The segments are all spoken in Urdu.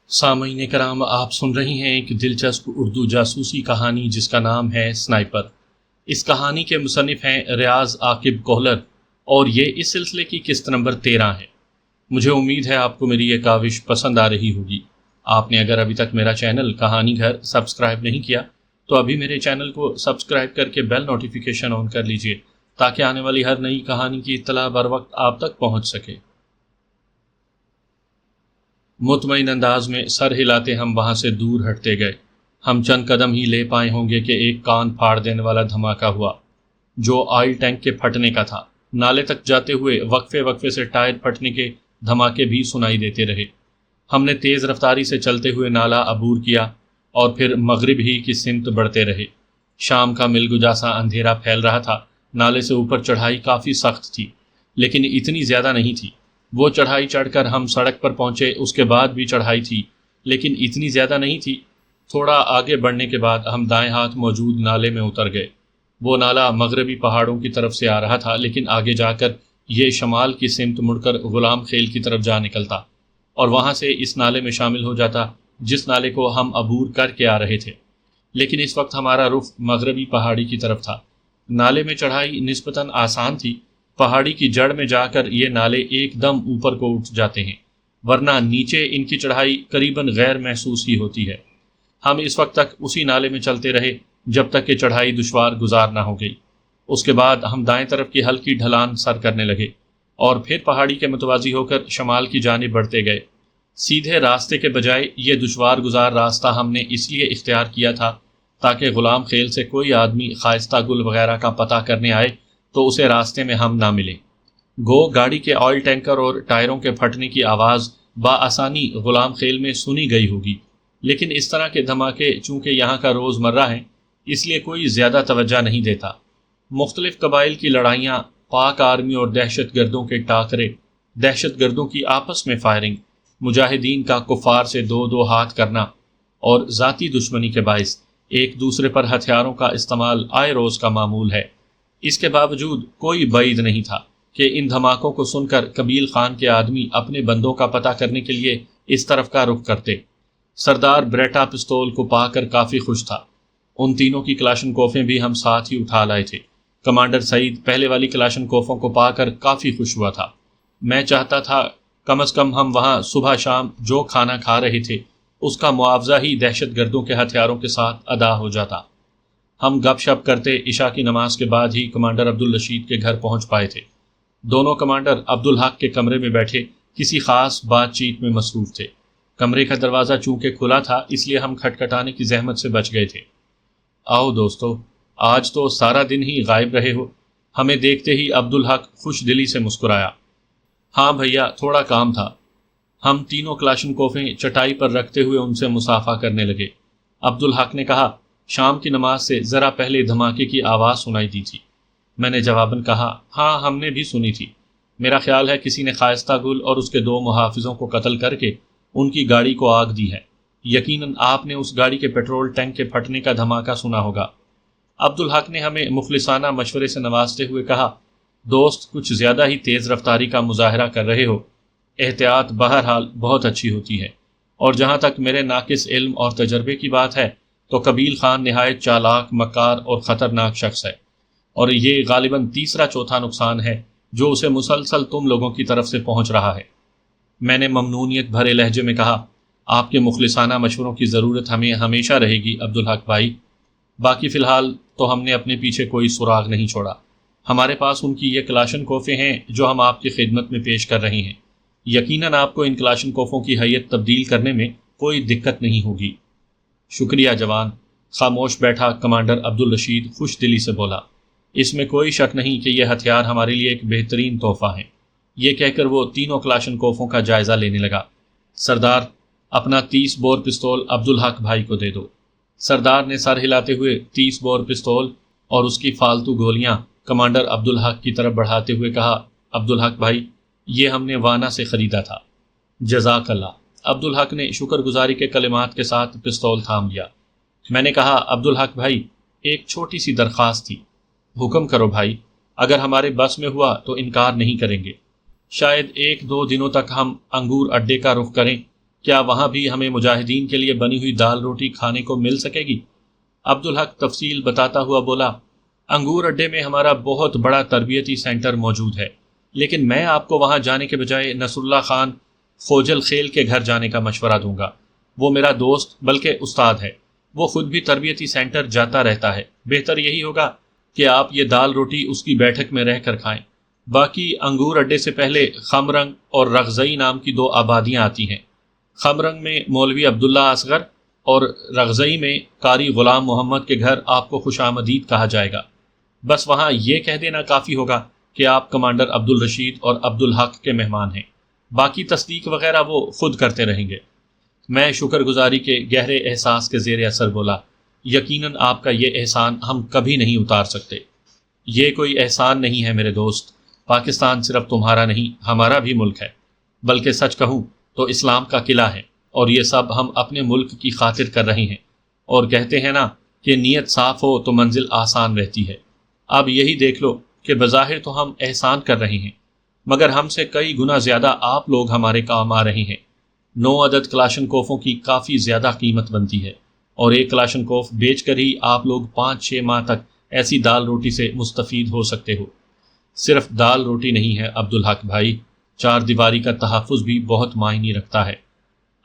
سامعین کرام، آپ سن رہی ہیں ایک دلچسپ اردو جاسوسی کہانی جس کا نام ہے سنائپر۔ اس کہانی کے مصنف ہیں ریاض عاقب کوہلر اور یہ اس سلسلے کی قسط نمبر 13 ہے۔ مجھے امید ہے آپ کو میری یہ کاوش پسند آ رہی ہوگی۔ آپ نے اگر ابھی تک میرا چینل کہانی گھر سبسکرائب نہیں کیا تو ابھی میرے چینل کو سبسکرائب کر کے بیل نوٹیفیکیشن آن کر لیجئے تاکہ آنے والی ہر نئی کہانی کی اطلاع بر وقت آپ تک پہنچ سکے۔ مطمئن انداز میں سر ہلاتے ہم وہاں سے دور ہٹتے گئے۔ ہم چند قدم ہی لے پائے ہوں گے کہ ایک کان پھاڑ دینے والا دھماکہ ہوا جو آئل ٹینک کے پھٹنے کا تھا۔ نالے تک جاتے ہوئے وقفے وقفے سے ٹائر پھٹنے کے دھماکے بھی سنائی دیتے رہے۔ ہم نے تیز رفتاری سے چلتے ہوئے نالا عبور کیا اور پھر مغرب ہی کی سمت بڑھتے رہے۔ شام کا ملگجا سا اندھیرا پھیل رہا تھا۔ نالے سے اوپر چڑھائی کافی سخت تھی لیکن اتنی زیادہ نہیں تھی۔ وہ چڑھائی چڑھ کر ہم سڑک پر پہنچے، اس کے بعد بھی چڑھائی تھی لیکن اتنی زیادہ نہیں تھی۔ تھوڑا آگے بڑھنے کے بعد ہم دائیں ہاتھ موجود نالے میں اتر گئے۔ وہ نالا مغربی پہاڑوں کی طرف سے آ رہا تھا لیکن آگے جا کر یہ شمال کی سمت مڑ کر غلام خیل کی طرف جا نکلتا اور وہاں سے اس نالے میں شامل ہو جاتا جس نالے کو ہم عبور کر کے آ رہے تھے۔ لیکن اس وقت ہمارا رخ مغربی پہاڑی کی طرف تھا۔ نالے میں چڑھائی نسبتاً آسان تھی۔ پہاڑی کی جڑ میں جا کر یہ نالے ایک دم اوپر کو اٹھ جاتے ہیں، ورنہ نیچے ان کی چڑھائی قریباً غیر محسوس ہی ہوتی ہے۔ ہم اس وقت تک اسی نالے میں چلتے رہے جب تک کہ چڑھائی دشوار گزار نہ ہو گئی۔ اس کے بعد ہم دائیں طرف کی ہلکی ڈھلان سر کرنے لگے اور پھر پہاڑی کے متوازی ہو کر شمال کی جانب بڑھتے گئے۔ سیدھے راستے کے بجائے یہ دشوار گزار راستہ ہم نے اس لیے اختیار کیا تھا تاکہ غلام خیل سے کوئی آدمی خائستہ گل وغیرہ کا پتہ کرنے آئے تو اسے راستے میں ہم نہ ملیں۔ گو گاڑی کے آئل ٹینکر اور ٹائروں کے پھٹنے کی آواز بآسانی غلام خیل میں سنی گئی ہوگی، لیکن اس طرح کے دھماکے چونکہ یہاں کا روز مرہ ہیں اس لیے کوئی زیادہ توجہ نہیں دیتا۔ مختلف قبائل کی لڑائیاں، پاک آرمی اور دہشت گردوں کے ٹاکرے، دہشت گردوں کی آپس میں فائرنگ، مجاہدین کا کفار سے دو دو ہاتھ کرنا اور ذاتی دشمنی کے باعث ایک دوسرے پر ہتھیاروں کا استعمال آئے روز کا معمول ہے۔ اس کے باوجود کوئی بعید نہیں تھا کہ ان دھماکوں کو سن کر قبیل خان کے آدمی اپنے بندوں کا پتہ کرنے کے لیے اس طرف کا رخ کرتے۔ سردار بریٹا پستول کو پا کر کافی خوش تھا۔ ان تینوں کی کلاشن کوفیں بھی ہم ساتھ ہی اٹھا لائے تھے۔ کمانڈر سعید پہلے والی کلاشن کوفوں کو پا کر کافی خوش ہوا تھا۔ میں چاہتا تھا کم از کم ہم وہاں صبح شام جو کھانا کھا رہے تھے اس کا معاوضہ ہی دہشت گردوں کے ہتھیاروں کے ساتھ ادا ہو جاتا۔ ہم گپ شپ کرتے عشاء کی نماز کے بعد ہی کمانڈر عبدالرشید کے گھر پہنچ پائے تھے۔ دونوں کمانڈر عبدالحق کے کمرے میں بیٹھے کسی خاص بات چیت میں مصروف تھے۔ کمرے کا دروازہ چونکہ کھلا تھا اس لیے ہم کھٹکھٹانے کی زحمت سے بچ گئے تھے۔ آؤ دوستو، آج تو سارا دن ہی غائب رہے ہو۔ ہمیں دیکھتے ہی عبدالحق خوش دلی سے مسکرایا۔ ہاں بھیا، تھوڑا کام تھا۔ ہم تینوں کلاشن کوفیں چٹائی پر رکھتے ہوئے ان سے مصافحہ کرنے لگے۔ عبدالحق نے کہا، شام کی نماز سے ذرا پہلے دھماکے کی آواز سنائی دی تھی۔ میں نے جواباً کہا، ہاں ہم نے بھی سنی تھی۔ میرا خیال ہے کسی نے خائستہ گل اور اس کے دو محافظوں کو قتل کر کے ان کی گاڑی کو آگ دی ہے۔ یقیناً آپ نے اس گاڑی کے پیٹرول ٹینک کے پھٹنے کا دھماکہ سنا ہوگا۔ عبدالحق نے ہمیں مخلصانہ مشورے سے نوازتے ہوئے کہا، دوست کچھ زیادہ ہی تیز رفتاری کا مظاہرہ کر رہے ہو۔ احتیاط بہرحال بہت اچھی ہوتی ہے، اور جہاں تک میرے ناقص علم اور تجربے کی بات ہے تو قبیل خان نہایت چالاک، مکار اور خطرناک شخص ہے، اور یہ غالباً تیسرا چوتھا نقصان ہے جو اسے مسلسل تم لوگوں کی طرف سے پہنچ رہا ہے۔ میں نے ممنونیت بھرے لہجے میں کہا، آپ کے مخلصانہ مشوروں کی ضرورت ہمیں ہمیشہ رہے گی عبدالحق بھائی۔ باقی فی الحال تو ہم نے اپنے پیچھے کوئی سراغ نہیں چھوڑا۔ ہمارے پاس ان کی یہ کلاشن کوفیں ہیں جو ہم آپ کی خدمت میں پیش کر رہے ہیں۔ یقیناً آپ کو ان کلاشن کوفوں کی حیت تبدیل کرنے میں کوئی دقت نہیں ہوگی۔ شکریہ جوان۔ خاموش بیٹھا کمانڈر عبدالرشید خوش دلی سے بولا، اس میں کوئی شک نہیں کہ یہ ہتھیار ہمارے لیے ایک بہترین تحفہ ہیں۔ یہ کہہ کر وہ تینوں کلاشن کوفوں کا جائزہ لینے لگا۔ سردار، اپنا 30 بور پستول عبدالحق بھائی کو دے دو۔ سردار نے سر ہلاتے ہوئے 30 بور پستول اور اس کی فالتو گولیاں کمانڈر عبدالحق کی طرف بڑھاتے ہوئے کہا، عبدالحق بھائی، یہ ہم نے وانا سے خریدا تھا۔ جزاک اللہ۔ عبدالحق نے شکر گزاری کے کلمات کے ساتھ پستول تھام لیا۔ میں نے کہا، عبدالحق بھائی، ایک چھوٹی سی درخواست تھی۔ حکم کرو بھائی، اگر ہمارے بس میں ہوا تو انکار نہیں کریں گے۔ شاید 1-2 دنوں تک ہم انگور اڈے کا رخ کریں کیا وہاں بھی ہمیں مجاہدین کے لیے بنی ہوئی دال روٹی کھانے کو مل سکے گی؟ عبدالحق تفصیل بتاتا ہوا بولا، انگور اڈے میں ہمارا بہت بڑا تربیتی سینٹر موجود ہے، لیکن میں آپ کو وہاں جانے کے بجائے نصر اللہ خان خوجل خیل کے گھر جانے کا مشورہ دوں گا۔ وہ میرا دوست بلکہ استاد ہے، وہ خود بھی تربیتی سینٹر جاتا رہتا ہے۔ بہتر یہی ہوگا کہ آپ یہ دال روٹی اس کی بیٹھک میں رہ کر کھائیں۔ باقی انگور اڈے سے پہلے خمرنگ اور رغزئی نام کی 2 آبادیاں آتی ہیں۔ خمرنگ میں مولوی عبداللہ اصغر اور رغزئی میں قاری غلام محمد کے گھر آپ کو خوش آمدید کہا جائے گا۔ بس وہاں یہ کہہ دینا کافی ہوگا کہ آپ کمانڈر عبدالرشید اور عبدالحق کے مہمان ہیں، باقی تصدیق وغیرہ وہ خود کرتے رہیں گے۔ میں شکر گزاری کے گہرے احساس کے زیر اثر بولا، یقیناً آپ کا یہ احسان ہم کبھی نہیں اتار سکتے۔ یہ کوئی احسان نہیں ہے میرے دوست، پاکستان صرف تمہارا نہیں ہمارا بھی ملک ہے، بلکہ سچ کہوں تو اسلام کا قلعہ ہے، اور یہ سب ہم اپنے ملک کی خاطر کر رہے ہیں، اور کہتے ہیں نا کہ نیت صاف ہو تو منزل آسان رہتی ہے۔ اب یہی دیکھ لو کہ بظاہر تو ہم احسان کر رہے ہیں، مگر ہم سے کئی گنا زیادہ آپ لوگ ہمارے کام آ رہے ہیں۔ 9 عدد کلاشنکوفوں کی کافی زیادہ قیمت بنتی ہے، اور ایک کلاشنکوف بیچ کر ہی آپ لوگ 5-6 ماہ تک ایسی دال روٹی سے مستفید ہو سکتے ہو۔ صرف دال روٹی نہیں ہے عبدالحق بھائی، 4 دیواری کا تحفظ بھی بہت معنی رکھتا ہے۔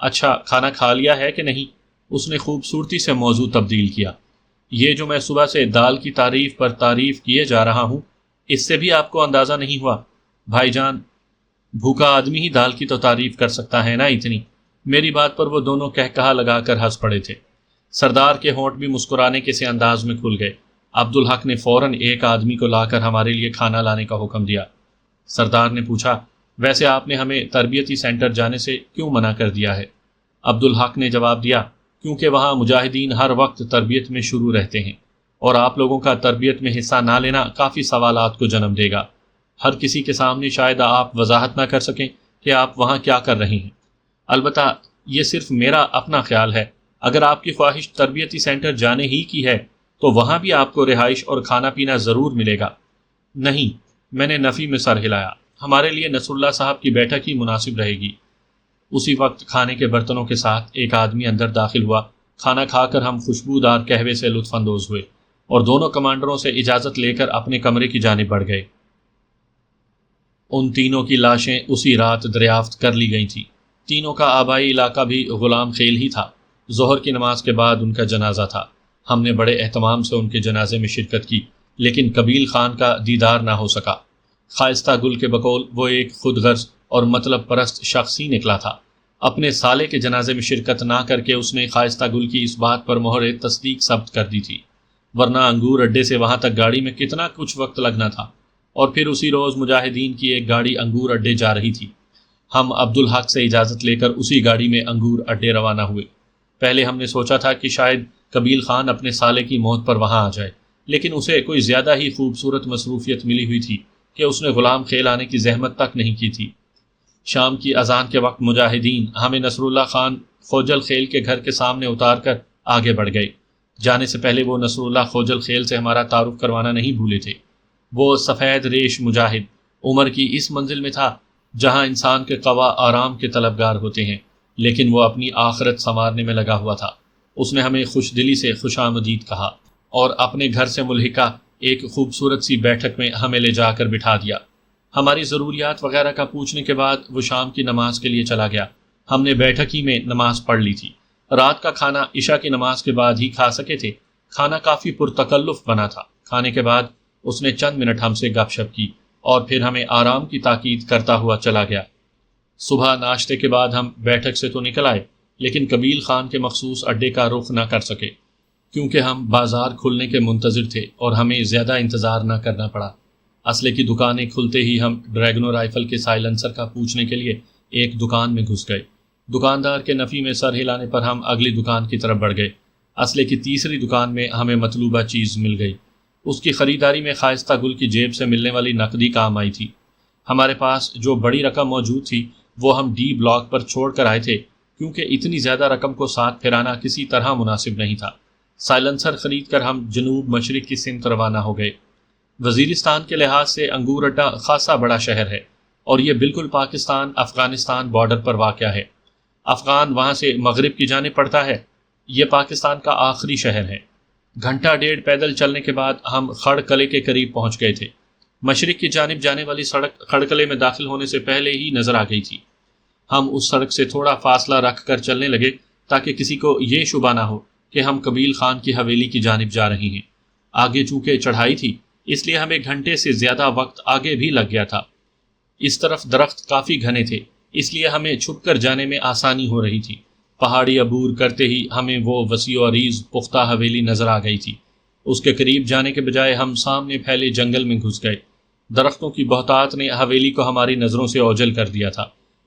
اچھا کھانا کھا لیا ہے کہ نہیں؟ اس نے خوبصورتی سے موضوع تبدیل کیا۔ یہ جو میں صبح سے دال کی تعریف پر تعریف کیے جا رہا ہوں، اس سے بھی آپ کو اندازہ نہیں ہوا؟ بھائی جان، بھوکا آدمی ہی دال کی تو تعریف کر سکتا ہے نا اتنی۔ میری بات پر وہ دونوں کہا لگا کر ہنس پڑے تھے۔ سردار کے ہونٹ بھی مسکرانے کے سے انداز میں کھل گئے۔ عبدالحق نے فوراً ایک آدمی کو لا کر ہمارے لیے کھانا لانے کا حکم دیا۔ سردار نے پوچھا، ویسے آپ نے ہمیں تربیتی سینٹر جانے سے کیوں منع کر دیا ہے؟ عبدالحق نے جواب دیا، کیونکہ وہاں مجاہدین ہر وقت تربیت میں شروع رہتے ہیں، اور آپ لوگوں کا تربیت میں حصہ نہ لینا کافی سوالات کو جنم دے گا۔ ہر کسی کے سامنے شاید آپ وضاحت نہ کر سکیں کہ آپ وہاں کیا کر رہے ہیں۔ البتہ یہ صرف میرا اپنا خیال ہے، اگر آپ کی خواہش تربیتی سینٹر جانے ہی کی ہے تو وہاں بھی آپ کو رہائش اور کھانا پینا ضرور ملے گا۔ نہیں، میں نے نفی میں سر ہلایا، ہمارے لیے نصر اللہ صاحب کی بیٹھک ہی مناسب رہے گی۔ اسی وقت کھانے کے برتنوں کے ساتھ ایک آدمی اندر داخل ہوا۔ کھانا کھا کر ہم خوشبودار قہوے سے لطف اندوز ہوئے اور دونوں کمانڈروں سے اجازت لے کر اپنے کمرے کی جانب بڑھ گئے۔ ان تینوں کی لاشیں اسی رات دریافت کر لی گئی تھیں۔ تینوں کا آبائی علاقہ بھی غلام خیل ہی تھا۔ ظہر کی نماز کے بعد ان کا جنازہ تھا۔ ہم نے بڑے اہتمام سے ان کے جنازے میں شرکت کی، لیکن قبیل خان کا دیدار نہ ہو سکا۔ خائستہ گل کے بقول وہ ایک خود غرض اور مطلب پرست شخص ہی نکلا تھا۔ اپنے سالے کے جنازے میں شرکت نہ کر کے اس نے خائستہ گل کی اس بات پر مہر تصدیق ثبت کر دی تھی، ورنہ انگور اڈے سے وہاں تک گاڑی میں کتنا کچھ وقت لگنا تھا، اور پھر اسی روز مجاہدین کی ایک گاڑی انگور اڈے جا رہی تھی۔ ہم عبدالحق سے اجازت لے کر اسی گاڑی میں انگور اڈے روانہ ہوئے۔ پہلے ہم نے سوچا تھا کہ شاید قبیل خان اپنے سالے کی موت پر وہاں آ جائے، لیکن اسے کوئی زیادہ ہی خوبصورت مصروفیت ملی ہوئی تھی کہ اس نے غلام خیل آنے کی زحمت تک نہیں کی تھی۔ شام کی اذان کے وقت مجاہدین ہمیں نصر اللہ خان خوجل خیل کے گھر کے سامنے اتار کر آگے بڑھ گئے۔ جانے سے پہلے وہ نصر اللہ خوجل خیل سے ہمارا تعارف کروانا نہیں بھولے تھے۔ وہ سفید ریش مجاہد عمر کی اس منزل میں تھا جہاں انسان کے قوا آرام کے طلبگار ہوتے ہیں، لیکن وہ اپنی آخرت سنوارنے میں لگا ہوا تھا۔ اس نے ہمیں خوش دلی سے خوش آمدید کہا اور اپنے گھر سے ملحقہ ایک خوبصورت سی بیٹھک میں ہمیں لے جا کر بٹھا دیا۔ ہماری ضروریات وغیرہ کا پوچھنے کے بعد وہ شام کی نماز کے لیے چلا گیا۔ ہم نے بیٹھک ہی میں نماز پڑھ لی تھی۔ رات کا کھانا عشاء کی نماز کے بعد ہی کھا سکے تھے۔ کھانا کافی پرتکلف بنا تھا۔ کھانے کے بعد اس نے چند منٹ ہم سے گپ شپ کی اور پھر ہمیں آرام کی تاکید کرتا ہوا چلا گیا۔ صبح ناشتے کے بعد ہم بیٹھک سے تو نکل آئے، لیکن قبیل خان کے مخصوص اڈے کا رخ نہ کر سکے، کیونکہ ہم بازار کھلنے کے منتظر تھے اور ہمیں زیادہ انتظار نہ کرنا پڑا۔ اسلحے کی دکانیں کھلتے ہی ہم ڈریگنو رائفل کے سائلنسر کا پوچھنے کے لیے ایک دکان میں گھس گئے۔ دکاندار کے نفی میں سر ہلانے پر ہم اگلی دکان کی طرف بڑھ گئے۔ اسلحے کی تیسری دکان میں ہمیں مطلوبہ چیز مل گئی۔ اس کی خریداری میں خائستہ گل کی جیب سے ملنے والی نقدی کام آئی تھی۔ ہمارے پاس جو بڑی رقم موجود تھی وہ ہم ڈی بلاک پر چھوڑ کر آئے تھے، کیونکہ اتنی زیادہ رقم کو ساتھ پھرانا کسی طرح مناسب نہیں تھا۔ سائلنسر خرید کر ہم جنوب مشرق کی سمت روانہ ہو گئے۔ وزیرستان کے لحاظ سے انگور اڈا خاصا بڑا شہر ہے اور یہ بالکل پاکستان افغانستان بارڈر پر واقع ہے۔ افغان وہاں سے مغرب کی جانب پڑتا ہے۔ یہ پاکستان کا آخری شہر ہے۔ گھنٹہ ڈیڑھ پیدل چلنے کے بعد ہم خڑ قلعے کے قریب پہنچ گئے تھے۔ مشرق کی جانب جانے والی سڑک خڑ قلعے میں داخل ہونے سے پہلے ہی نظر آ گئی تھی۔ ہم اس سڑک سے تھوڑا فاصلہ رکھ کر چلنے لگے تاکہ کسی کو یہ شبہ نہ ہو کہ ہم قبیل خان کی حویلی کی جانب جا رہے ہیں۔ آگے چونکہ چڑھائی تھی اس لیے ہمیں گھنٹے سے زیادہ وقت آگے بھی لگ گیا تھا۔ اس طرف درخت کافی گھنے تھے، اس لیے ہمیں چھپ کر جانے میں آسانی ہو رہی تھی۔ پہاڑی عبور کرتے ہی ہمیں وہ وسیع و عریض پختہ حویلی نظر آ گئی تھی۔ اس کے قریب جانے کے بجائے ہم سامنے پھیلے جنگل میں گھس گئے۔ درختوں کی بہتات نے حویلی کو ہماری نظروں سے اوجھل کر دیا تھا۔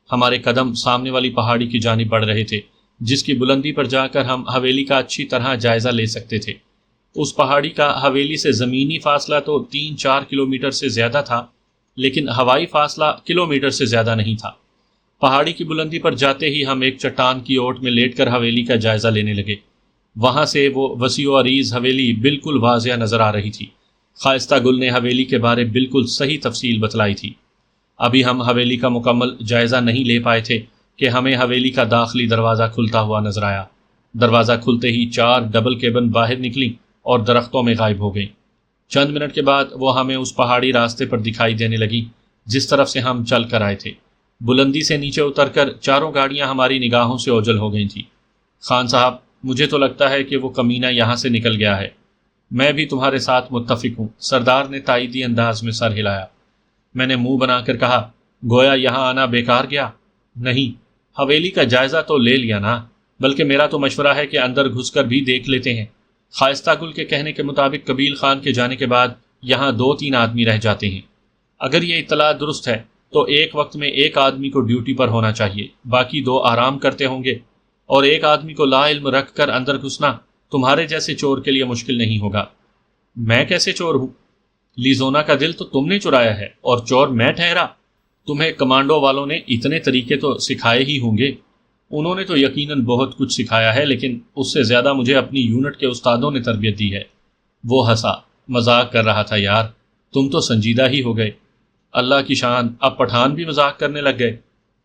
ہمارے قدم سامنے والی پہاڑی کی جانب بڑھ رہے تھے، جس کی بلندی پر جا کر ہم حویلی کا اچھی طرح جائزہ لے سکتے تھے۔ اس پہاڑی کا حویلی سے زمینی فاصلہ تو 3-4 کلومیٹر سے زیادہ تھا، لیکن ہوائی فاصلہ کلومیٹر سے زیادہ نہیں تھا۔ پہاڑی کی بلندی پر جاتے ہی ہم ایک چٹان کی اوٹ میں لیٹ کر حویلی کا جائزہ لینے لگے۔ وہاں سے وہ وسیع و عریض حویلی بالکل واضح نظر آ رہی تھی۔ خائستہ گل نے حویلی کے بارے بالکل صحیح تفصیل بتلائی تھی۔ ابھی ہم حویلی کا مکمل جائزہ نہیں لے پائے تھے کہ ہمیں حویلی کا داخلی دروازہ کھلتا ہوا نظر آیا۔ دروازہ کھلتے ہی 4 ڈبل کیبن باہر نکلیں اور درختوں میں غائب ہو گئیں۔ چند منٹ کے بعد وہ ہمیں اس پہاڑی راستے پر دکھائی دینے لگیں جس طرف سے ہم چل کر آئے تھے۔ بلندی سے نیچے اتر کر چاروں گاڑیاں ہماری نگاہوں سے اوجھل ہو گئی تھیں۔ خان صاحب، مجھے تو لگتا ہے کہ وہ کمینہ یہاں سے نکل گیا ہے۔ میں بھی تمہارے ساتھ متفق ہوں، سردار نے تائیدی انداز میں سر ہلایا۔ میں نے منہ بنا کر کہا، گویا یہاں آنا بیکار گیا؟ نہیں، حویلی کا جائزہ تو لے لیا نا، بلکہ میرا تو مشورہ ہے کہ اندر گھس کر بھی دیکھ لیتے ہیں۔ خائستہ گل کے کہنے کے مطابق قبیل خان کے جانے کے بعد یہاں 2-3 آدمی رہ جاتے ہیں۔ اگر یہ اطلاع درست ہے تو ایک وقت میں ایک آدمی کو ڈیوٹی پر ہونا چاہیے، باقی 2 آرام کرتے ہوں گے، اور ایک آدمی کو لا علم رکھ کر اندر گھسنا تمہارے جیسے چور کے لیے مشکل نہیں ہوگا۔ میں کیسے چور ہوں؟ لیزونا کا دل تو تم نے چرایا ہے اور چور میں ٹھہرا؟ تمہیں کمانڈو والوں نے اتنے طریقے تو سکھائے ہی ہوں گے۔ انہوں نے تو یقیناً بہت کچھ سکھایا ہے، لیکن اس سے زیادہ مجھے اپنی یونٹ کے استادوں نے تربیت دی ہے۔ وہ ہنسا، مذاق کر رہا تھا یار، تم تو سنجیدہ ہی ہو گئے۔ اللہ کی شان، اب پٹھان بھی مذاق کرنے لگ گئے۔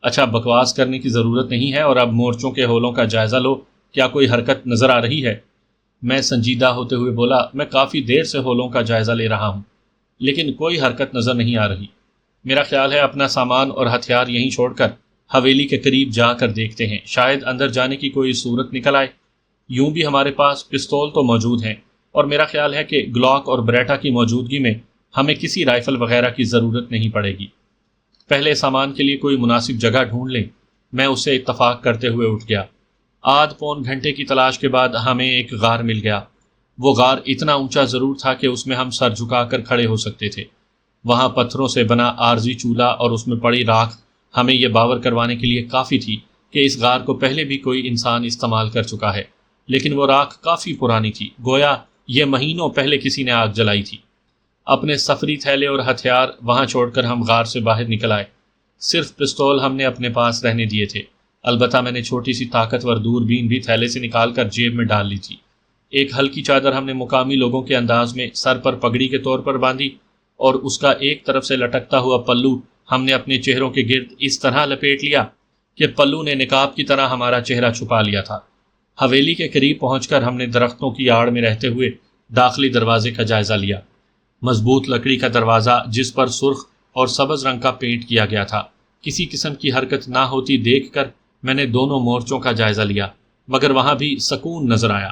اچھا، بکواس کرنے کی ضرورت نہیں ہے اور اب مورچوں کے ہولوں کا جائزہ لو۔ کیا کوئی حرکت نظر آ رہی ہے؟ میں سنجیدہ ہوتے ہوئے بولا، میں کافی دیر سے ہولوں کا جائزہ لے رہا ہوں، لیکن کوئی حرکت نظر نہیں آ رہی۔ میرا خیال ہے اپنا سامان اور ہتھیار یہیں چھوڑ کر حویلی کے قریب جا کر دیکھتے ہیں، شاید اندر جانے کی کوئی صورت نکل آئے۔ یوں بھی ہمارے پاس پستول تو موجود ہیں، اور میرا خیال ہے کہ گلاک اور بریٹا کی موجودگی میں ہمیں کسی رائفل وغیرہ کی ضرورت نہیں پڑے گی۔ پہلے سامان کے لیے کوئی مناسب جگہ ڈھونڈ لیں۔ میں اس سے اتفاق کرتے ہوئے اٹھ گیا۔ آدھ پون گھنٹے کی تلاش کے بعد ہمیں ایک غار مل گیا۔ وہ غار اتنا اونچا ضرور تھا کہ اس میں ہم سر جھکا کر کھڑے ہو سکتے تھے۔ وہاں پتھروں سے بنا عارضی چولہا اور اس میں پڑی راکھ ہمیں یہ باور کروانے کے لیے کافی تھی کہ اس غار کو پہلے بھی کوئی انسان استعمال کر چکا ہے، لیکن وہ راکھ کافی پرانی تھی، گویا یہ مہینوں پہلے کسی نے آگ جلائی تھی۔ اپنے سفری تھیلے اور ہتھیار وہاں چھوڑ کر ہم غار سے باہر نکل آئے۔ صرف پستول ہم نے اپنے پاس رہنے دیے تھے، البتہ میں نے چھوٹی سی طاقتور دوربین بھی تھیلے سے نکال کر جیب میں ڈال لی تھی۔ ایک ہلکی چادر ہم نے مقامی لوگوں کے انداز میں سر پر پگڑی کے طور پر باندھی، اور اس کا ایک طرف سے لٹکتا ہوا پلو ہم نے اپنے چہروں کے گرد اس طرح لپیٹ لیا کہ پلو نے نقاب کی طرح ہمارا چہرہ چھپا لیا تھا۔ حویلی کے قریب پہنچ کر ہم نے درختوں کی آڑ میں رہتے ہوئے داخلی دروازے کا جائزہ لیا۔ مضبوط لکڑی کا دروازہ جس پر سرخ اور سبز رنگ کا پینٹ کیا گیا تھا، کسی قسم کی حرکت نہ ہوتی دیکھ کر میں نے دونوں مورچوں کا جائزہ لیا، مگر وہاں بھی سکون نظر آیا۔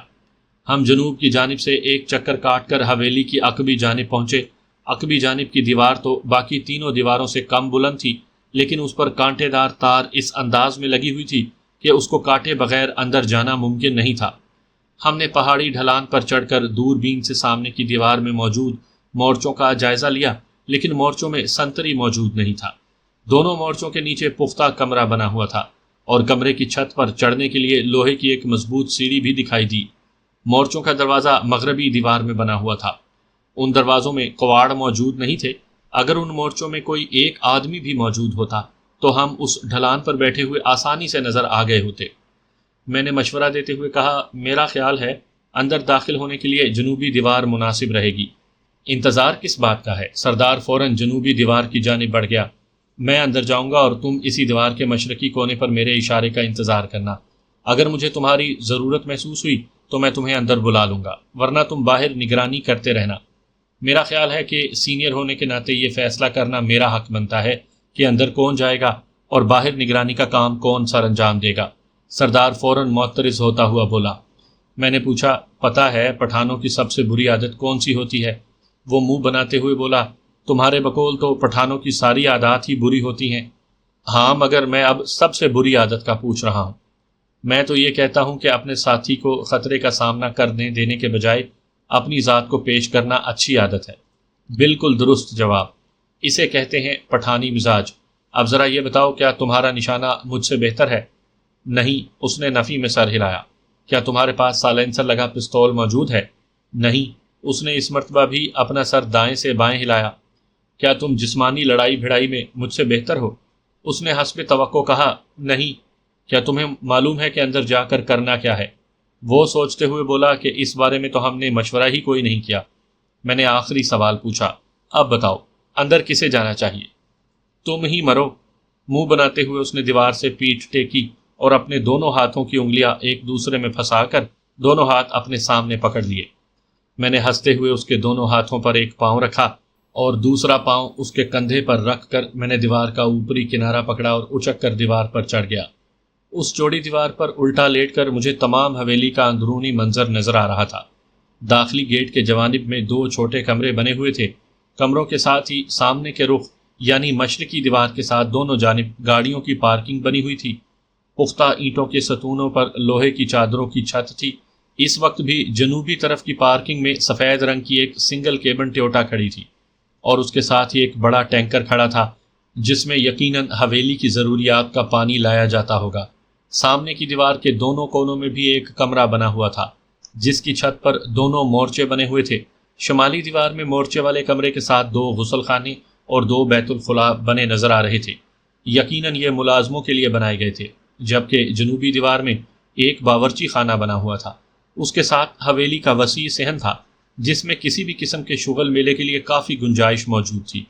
ہم جنوب کی جانب سے ایک چکر کاٹ کر حویلی کی عقبی جانب پہنچے۔ عقبی جانب کی دیوار تو باقی تینوں دیواروں سے کم بلند تھی، لیکن اس پر کانٹے دار تار اس انداز میں لگی ہوئی تھی کہ اس کو کاٹے بغیر اندر جانا ممکن نہیں تھا۔ ہم نے پہاڑی ڈھلان پر چڑھ کر دوربین سے سامنے کی دیوار میں موجود مورچوں کا جائزہ لیا، لیکن مورچوں میں سنتری موجود نہیں تھا۔ دونوں مورچوں کے نیچے پختہ کمرہ بنا ہوا تھا، اور کمرے کی چھت پر چڑھنے کے لیے لوہے کی ایک مضبوط سیڑھی بھی دکھائی دی۔ مورچوں کا دروازہ مغربی دیوار میں بنا ہوا تھا۔ ان دروازوں میں کواڑ موجود نہیں تھے۔ اگر ان مورچوں میں کوئی ایک آدمی بھی موجود ہوتا تو ہم اس ڈھلان پر بیٹھے ہوئے آسانی سے نظر آ گئے ہوتے۔ میں نے مشورہ دیتے ہوئے کہا، میرا خیال ہے اندر داخل ہونے کے لیے جنوبی دیوار مناسب رہے گی۔ انتظار کس بات کا ہے؟ سردار فوراً جنوبی دیوار کی جانب بڑھ گیا۔ میں اندر جاؤں گا اور تم اسی دیوار کے مشرقی کونے پر میرے اشارے کا انتظار کرنا۔ اگر مجھے تمہاری ضرورت محسوس ہوئی تو میں تمہیں اندر بلا لوں گا، ورنہ تم باہر نگرانی کرتے رہنا۔ میرا خیال ہے کہ سینئر ہونے کے ناطے یہ فیصلہ کرنا میرا حق بنتا ہے کہ اندر کون جائے گا اور باہر نگرانی کا کام کون سر انجام دے گا۔ سردار فوراً معترض ہوتا ہوا بولا۔ میں نے پوچھا، پتہ ہے پٹھانوں کی سب سے بری عادت کون سی ہوتی ہے؟ وہ منہ بناتے ہوئے بولا، تمہارے بقول تو پٹھانوں کی ساری عادات ہی بری ہوتی ہیں۔ ہاں، مگر میں اب سب سے بری عادت کا پوچھ رہا ہوں۔ میں تو یہ کہتا ہوں کہ اپنے ساتھی کو خطرے کا سامنا کرنے دینے کے بجائے اپنی ذات کو پیش کرنا اچھی عادت ہے۔ بالکل درست جواب، اسے کہتے ہیں پٹھانی مزاج۔ اب ذرا یہ بتاؤ، کیا تمہارا نشانہ مجھ سے بہتر ہے؟ نہیں، اس نے نفی میں سر ہلایا۔ کیا تمہارے پاس سائلنسر لگا پستول موجود ہے؟ نہیں، اس نے اس مرتبہ بھی اپنا سر دائیں سے بائیں ہلایا۔ کیا تم جسمانی لڑائی بھڑائی میں مجھ سے بہتر ہو؟ اس نے حسب توقع کہا، نہیں۔ کیا تمہیں معلوم ہے کہ اندر جا کر کرنا کیا ہے؟ وہ سوچتے ہوئے بولا کہ اس بارے میں تو ہم نے مشورہ ہی کوئی نہیں کیا۔ میں نے آخری سوال پوچھا، اب بتاؤ اندر کسے جانا چاہیے؟ تم ہی مرو۔ منہ بناتے ہوئے اس نے دیوار سے پیٹھ ٹیکی اور اپنے دونوں ہاتھوں کی انگلیاں ایک دوسرے میں پھنسا کر دونوں ہاتھ اپنے سامنے پکڑ لیے۔ میں نے ہنستے ہوئے اس کے دونوں ہاتھوں پر ایک پاؤں رکھا اور دوسرا پاؤں اس کے کندھے پر رکھ کر میں نے دیوار کا اوپری کنارہ پکڑا اور اچک کر دیوار پر چڑھ گیا۔ اس چوڑی دیوار پر الٹا لیٹ کر مجھے تمام حویلی کا اندرونی منظر نظر آ رہا تھا۔ داخلی گیٹ کے جوانب میں 2 چھوٹے کمرے بنے ہوئے تھے۔ کمروں کے ساتھ ہی سامنے کے رخ یعنی مشرقی دیوار کے ساتھ دونوں جانب گاڑیوں کی پارکنگ بنی ہوئی تھی۔ پختہ اینٹوں کے ستونوں پر لوہے کی چادروں کی چھت تھی۔ اس وقت بھی جنوبی طرف کی پارکنگ میں سفید رنگ کی ایک سنگل کیبن ٹیوٹا کھڑی تھی اور اس کے ساتھ ہی ایک بڑا ٹینکر کھڑا تھا جس میں یقیناً حویلی کی ضروریات کا پانی لایا جاتا ہوگا۔ سامنے کی دیوار کے دونوں کونوں میں بھی ایک کمرہ بنا ہوا تھا جس کی چھت پر دونوں مورچے بنے ہوئے تھے۔ شمالی دیوار میں مورچے والے کمرے کے ساتھ 2 غسل خانے اور 2 بیت الخلاء بنے نظر آ رہے تھے۔ یقیناً یہ ملازموں کے لیے بنائے گئے تھے، جبکہ جنوبی دیوار میں ایک باورچی خانہ بنا ہوا تھا۔ اس کے ساتھ حویلی کا وسیع صحن تھا جس میں کسی بھی قسم کے شغل میلے کے لیے کافی گنجائش موجود تھی۔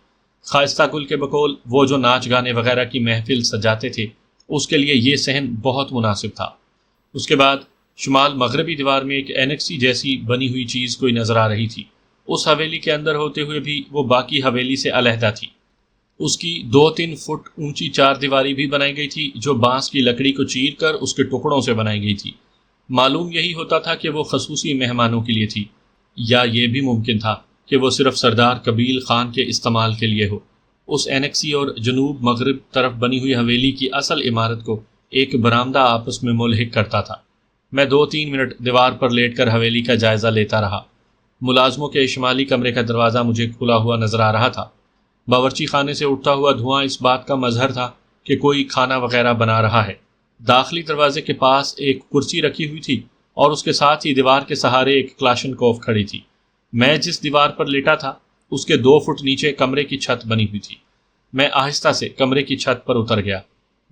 خاصہ گل کے بقول وہ جو ناچ گانے وغیرہ کی محفل سجاتے تھے اس کے لیے یہ صحن بہت مناسب تھا۔ اس کے بعد شمال مغربی دیوار میں ایک اینکسی جیسی بنی ہوئی چیز کوئی نظر آ رہی تھی۔ اس حویلی کے اندر ہوتے ہوئے بھی وہ باقی حویلی سے علیحدہ تھی۔ اس کی 2-3 فٹ اونچی 4 دیواری بھی بنائی گئی تھی جو بانس کی لکڑی کو چیر کر اس کے ٹکڑوں سے بنائی گئی تھی۔ معلوم یہی ہوتا تھا کہ وہ خصوصی مہمانوں کے لیے تھی، یا یہ بھی ممکن تھا کہ وہ صرف سردار قبیل خان کے استعمال کے لیے ہو۔ اس اینکسی اور جنوب مغرب طرف بنی ہوئی حویلی کی اصل عمارت کو ایک برآمدہ آپس میں ملحق کرتا تھا۔ میں 2-3 منٹ دیوار پر لیٹ کر حویلی کا جائزہ لیتا رہا۔ ملازموں کے شمالی کمرے کا دروازہ مجھے کھلا ہوا نظر آ رہا تھا۔ باورچی خانے سے اٹھتا ہوا دھواں اس بات کا مظہر تھا کہ کوئی کھانا وغیرہ بنا رہا ہے۔ داخلی دروازے کے پاس ایک کرسی رکھی ہوئی تھی اور اس کے ساتھ ہی دیوار کے سہارے ایک کلاشنکوف کھڑی تھی۔ میں جس دیوار پر لیٹا تھا اس کے 2 فٹ نیچے کمرے کی چھت بنی ہوئی تھی۔ میں آہستہ سے کمرے کی چھت پر اتر گیا۔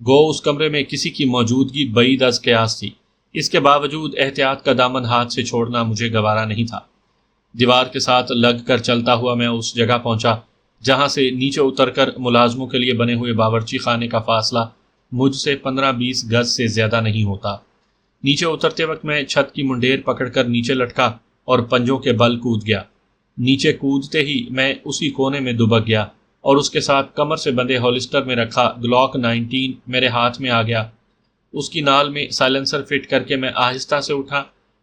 گو اس کمرے میں کسی کی موجودگی بعید از قیاس تھی۔ اس کے باوجود احتیاط کا دامن ہاتھ سے چھوڑنا مجھے گوارا نہیں تھا۔ دیوار کے ساتھ لگ کر چلتا ہوا میں اس جگہ پہنچا جہاں سے نیچے اتر کر ملازموں کے لیے بنے ہوئے باورچی خانے کا فاصلہ مجھ سے 15-20 گز سے زیادہ نہیں ہوتا۔ نیچے اترتے وقت میں چھت کی منڈیر پکڑ کر نیچے لٹکا اور پنجوں کے بل کود گیا۔ نیچے کودتے ہی میں اسی کونے میں دبک گیا اور اس کے ساتھ کمر سے بندھے ہولسٹر میں رکھا گلاک 19 میرے ہاتھ میں آ گیا۔ اس کی نال میں سائلنسر فٹ کر کے میں آہستہ سے اٹھا۔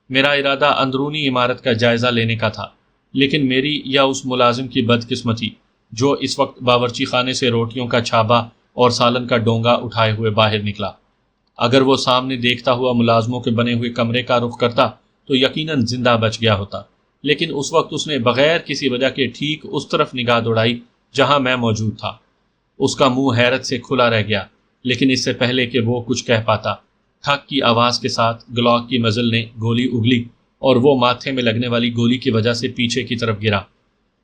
میرا ارادہ اندرونی عمارت کا جائزہ لینے کا تھا، لیکن میری یا اس ملازم کی بدقسمتی جو اس وقت باورچی خانے سے روٹیوں کا چھابا اور سالن کا ڈونگا اٹھائے ہوئے باہر نکلا۔ اگر وہ سامنے دیکھتا ہوا ملازموں کے بنے ہوئے کمرے کا رخ کرتا تو یقیناً زندہ بچ گیا ہوتا، لیکن اس وقت اس نے بغیر کسی وجہ کے ٹھیک اس طرف نگاہ دوڑائی جہاں میں موجود تھا۔ اس کا منہ حیرت سے کھلا رہ گیا، لیکن اس سے پہلے کہ وہ کچھ کہہ پاتا، ٹھک کی آواز کے ساتھ گلاک کی مزل نے گولی اگلی اور وہ ماتھے میں لگنے والی گولی کی وجہ سے پیچھے کی طرف گرا۔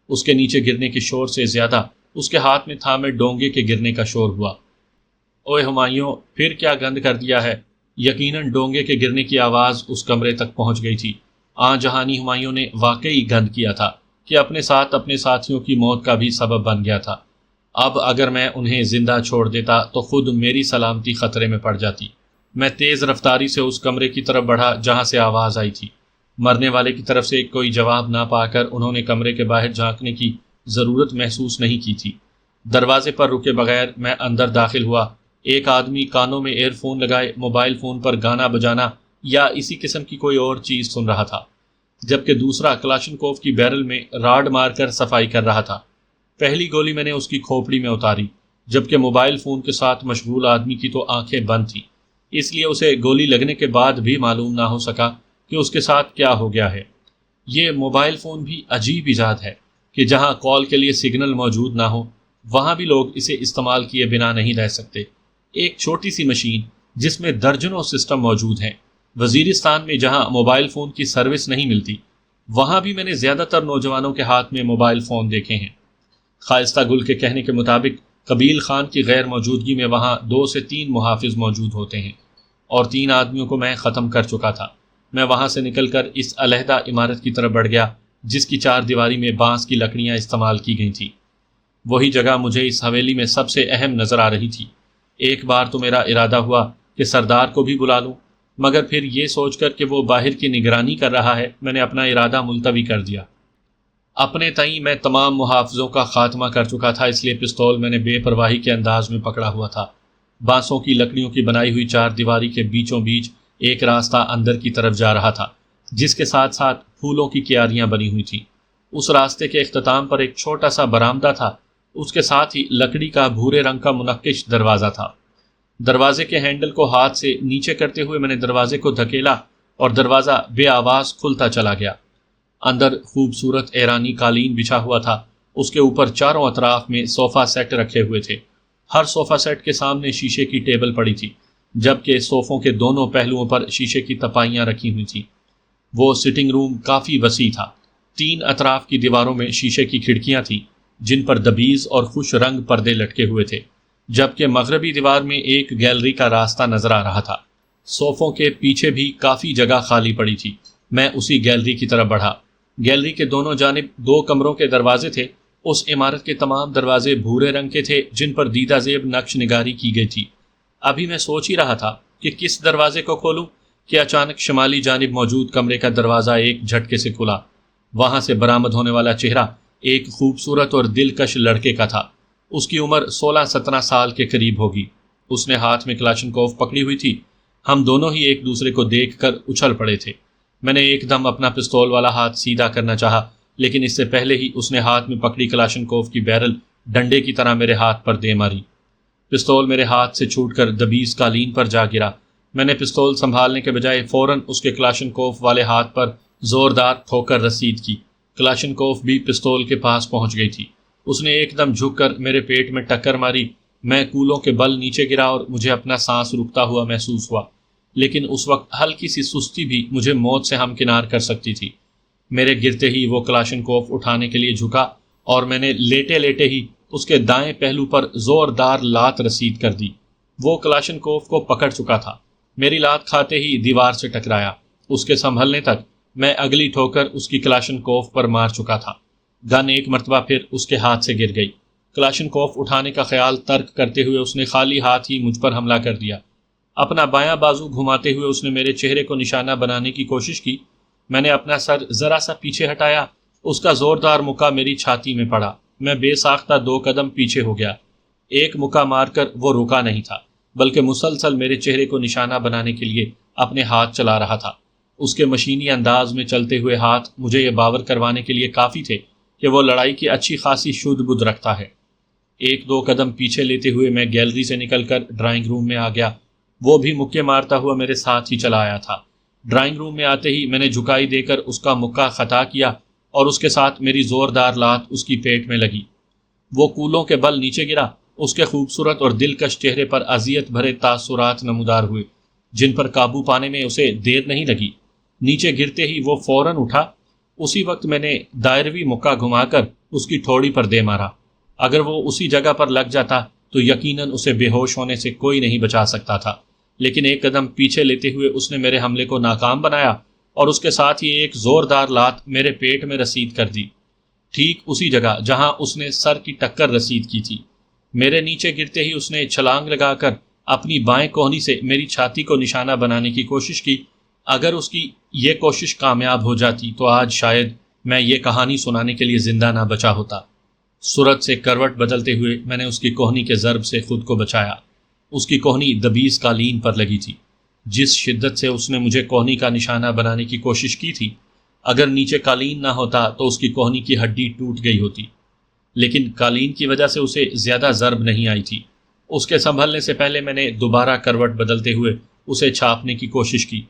اس کے نیچے گرنے کے شور سے زیادہ اس کے ہاتھ میں تھامے ڈونگے کے گرنے کا شور ہوا۔ اوے ہمایوں، پھر کیا گند کر دیا ہے؟ یقیناً ڈونگے کے گرنے کی آواز اس کمرے تک پہنچ گئی تھی۔ جہانی ہمایوں نے واقعی گند کیا تھا کہ اپنے ساتھ اپنے ساتھیوں کی موت کا بھی سبب بن گیا تھا۔ اب اگر میں انہیں زندہ چھوڑ دیتا تو خود میری سلامتی خطرے میں پڑ جاتی۔ میں تیز رفتاری سے اس کمرے کی طرف بڑھا جہاں سے آواز آئی تھی۔ مرنے والے کی طرف سے کوئی جواب نہ پا کر انہوں نے کمرے کے باہر جھانکنے کی ضرورت محسوس نہیں کی تھی۔ دروازے پر رکے بغیر میں اندر داخل ہوا۔ ایک آدمی کانوں میں ایئر فون لگائے موبائل فون پر گانا بجانا یا اسی قسم کی کوئی اور چیز سن رہا تھا، جبکہ دوسرا کلاشنکوف کی بیرل میں راڈ مار کر صفائی کر رہا تھا۔ پہلی گولی میں نے اس کی کھوپڑی میں اتاری، جبکہ موبائل فون کے ساتھ مشغول آدمی کی تو آنکھیں بند تھیں، اس لیے اسے گولی لگنے کے بعد بھی معلوم نہ ہو سکا کہ اس کے ساتھ کیا ہو گیا ہے۔ یہ موبائل فون بھی عجیب ایجاد ہے کہ جہاں کال کے لیے سگنل موجود نہ ہو وہاں بھی لوگ اسے استعمال کیے بنا نہیں رہ سکتے۔ ایک چھوٹی سی مشین جس میں درجنوں سسٹم موجود ہیں۔ وزیرستان میں جہاں موبائل فون کی سروس نہیں ملتی وہاں بھی میں نے زیادہ تر نوجوانوں کے ہاتھ میں موبائل فون دیکھے ہیں۔ خائستہ گل کے کہنے کے مطابق قبیل خان کی غیر موجودگی میں وہاں 2 سے 3 محافظ موجود ہوتے ہیں، اور 3 آدمیوں کو میں ختم کر چکا تھا۔ میں وہاں سے نکل کر اس علیحدہ عمارت کی طرف بڑھ گیا جس کی 4 دیواری میں بانس کی لکڑیاں استعمال کی گئی تھیں۔ وہی جگہ مجھے اس حویلی میں سب سے اہم نظر آ رہی تھی۔ ایک بار تو میرا ارادہ ہوا کہ سردار کو بھی بلا لوں، مگر پھر یہ سوچ کر کہ وہ باہر کی نگرانی کر رہا ہے میں نے اپنا ارادہ ملتوی کر دیا۔ اپنے تئیں میں تمام محافظوں کا خاتمہ کر چکا تھا، اس لیے پستول میں نے بے پرواہی کے انداز میں پکڑا ہوا تھا۔ بانسوں کی لکڑیوں کی بنائی ہوئی 4 دیواری کے بیچوں بیچ ایک راستہ اندر کی طرف جا رہا تھا جس کے ساتھ ساتھ پھولوں کی کیاریاں بنی ہوئی تھیں۔ اس راستے کے اختتام پر ایک چھوٹا سا برآمدہ تھا، اس کے ساتھ ہی لکڑی کا بھورے رنگ کا منقش دروازہ تھا۔ دروازے کے ہینڈل کو ہاتھ سے نیچے کرتے ہوئے میں نے دروازے کو دھکیلا اور دروازہ بے آواز کھلتا چلا گیا۔ اندر خوبصورت ایرانی قالین بچھا ہوا تھا، اس کے اوپر چاروں اطراف میں صوفہ سیٹ رکھے ہوئے تھے۔ ہر صوفہ سیٹ کے سامنے شیشے کی ٹیبل پڑی تھی، جبکہ صوفوں کے دونوں پہلوؤں پر شیشے کی تپائیاں رکھی ہوئی تھیں۔ وہ سٹنگ روم کافی وسیع تھا۔ 3 اطراف کی دیواروں میں شیشے کی کھڑکیاں تھیں جن پر دبیز اور خوش رنگ پردے لٹکے ہوئے تھے، جبکہ مغربی دیوار میں ایک گیلری کا راستہ نظر آ رہا تھا۔ صوفوں کے پیچھے بھی کافی جگہ خالی پڑی تھی۔ میں اسی گیلری کی طرف بڑھا۔ گیلری کے دونوں جانب 2 کمروں کے دروازے تھے۔ اس عمارت کے تمام دروازے بھورے رنگ کے تھے جن پر دیدہ زیب نقش نگاری کی گئی تھی۔ ابھی میں سوچ ہی رہا تھا کہ کس دروازے کو کھولوں کہ اچانک شمالی جانب موجود کمرے کا دروازہ ایک جھٹکے سے کھلا۔ وہاں سے برآمد ہونے والا چہرہ ایک خوبصورت اور دلکش لڑکے کا تھا۔ اس کی عمر 16-17 سال کے قریب ہوگی۔ اس نے ہاتھ میں کلاشنکوف پکڑی ہوئی تھی۔ ہم دونوں ہی ایک دوسرے کو دیکھ کر اچھل پڑے تھے۔ میں نے ایک دم اپنا پستول والا ہاتھ سیدھا کرنا چاہا، لیکن اس سے پہلے ہی اس نے ہاتھ میں پکڑی کلاشنکوف کی بیرل ڈنڈے کی طرح میرے ہاتھ پر دے ماری۔ پستول میرے ہاتھ سے چھوٹ کر دبیز قالین پر جا گرا۔ میں نے پستول سنبھالنے کے بجائے فوراً اس کے کلاشنکوف والے ہاتھ پر زوردار ٹھوکر رسید کی۔ کلاشنکوف بھی پستول کے پاس پہنچ گئی تھی۔ اس نے ایک دم جھک کر میرے پیٹ میں ٹکر ماری۔ میں کولوں کے بل نیچے گرا اور مجھے اپنا سانس رکتا ہوا محسوس ہوا، لیکن اس وقت ہلکی سی سستی بھی مجھے موت سے ہمکنار کر سکتی تھی۔ میرے گرتے ہی وہ کلاشنکوف اٹھانے کے لیے جھکا اور میں نے لیٹے لیٹے ہی اس کے دائیں پہلو پر زوردار لات رسید کر دی۔ وہ کلاشنکوف کو پکڑ چکا تھا۔ میری لات کھاتے ہی دیوار سے ٹکرایا۔ اس کے سنبھلنے تک میں اگلی ٹھوکر اس کی کلاشنکوف پر مار چکا تھا۔ گن ایک مرتبہ پھر اس کے ہاتھ سے گر گئی۔ کلاشنکوف اٹھانے کا خیال ترک کرتے ہوئے اس نے خالی ہاتھ ہی مجھ پر حملہ کر دیا۔ اپنا بایاں بازو گھماتے ہوئے اس نے میرے چہرے کو نشانہ بنانے کی کوشش کی۔ میں نے اپنا سر ذرا سا پیچھے ہٹایا، اس کا زوردار مکہ میری چھاتی میں پڑا۔ میں بے ساختہ 2 قدم پیچھے ہو گیا۔ ایک مکہ مار کر وہ رکا نہیں تھا، بلکہ مسلسل میرے چہرے کو نشانہ بنانے کے لیے اپنے ہاتھ چلا رہا تھا۔ اس کے مشینی انداز میں چلتے ہوئے ہاتھ مجھے یہ باور کروانے کے لیے کافی تھے کہ وہ لڑائی کی اچھی خاصی شدھ بدھ رکھتا ہے۔ 1-2 قدم پیچھے لیتے ہوئے میں گیلری سے نکل کر ڈرائنگ روم میں آ گیا۔ وہ بھی مکے مارتا ہوا میرے ساتھ ہی چلا آیا تھا۔ ڈرائنگ روم میں آتے ہی میں نے جھکائی دے کر اس کا مکہ خطا کیا اور اس کے ساتھ میری زوردار لات اس کی پیٹ میں لگی۔ وہ کولوں کے بل نیچے گرا۔ اس کے خوبصورت اور دلکش چہرے پر اذیت بھرے تاثرات نمودار ہوئے جن پر قابو پانے میں اسے دیر نہیں لگی۔ نیچے گرتے ہی وہ فوراً اٹھا۔ اسی وقت میں نے دائروی مکہ گھما کر اس کی ٹھوڑی پر دے مارا۔ اگر وہ اسی جگہ پر لگ جاتا تو یقیناً اسے بے ہوش ہونے سے کوئی نہیں بچا سکتا تھا، لیکن 1 قدم پیچھے لیتے ہوئے اس نے میرے حملے کو ناکام بنایا اور اس کے ساتھ ہی ایک زوردار لات میرے پیٹ میں رسید کر دی، ٹھیک اسی جگہ جہاں اس نے سر کی ٹکر رسید کی تھی۔ میرے نیچے گرتے ہی اس نے چھلانگ لگا کر اپنی بائیں کوہنی سے میری چھاتی کو نشانہ بنانے کی کوشش کی۔ اگر اس کی یہ کوشش کامیاب ہو جاتی تو آج شاید میں یہ کہانی سنانے کے لیے زندہ نہ بچا ہوتا۔ صورت سے کروٹ بدلتے ہوئے میں نے اس کی کوہنی کے ضرب سے خود کو بچایا۔ اس کی کوہنی دبیز قالین پر لگی تھی۔ جس شدت سے اس نے مجھے کوہنی کا نشانہ بنانے کی کوشش کی تھی، اگر نیچے قالین نہ ہوتا تو اس کی کوہنی کی ہڈی ٹوٹ گئی ہوتی، لیکن قالین کی وجہ سے اسے زیادہ ضرب نہیں آئی تھی۔ اس کے سنبھلنے سے پہلے میں نے دوبارہ کروٹ بدلتے ہوئے اسے چھاپنے کی کوشش کی،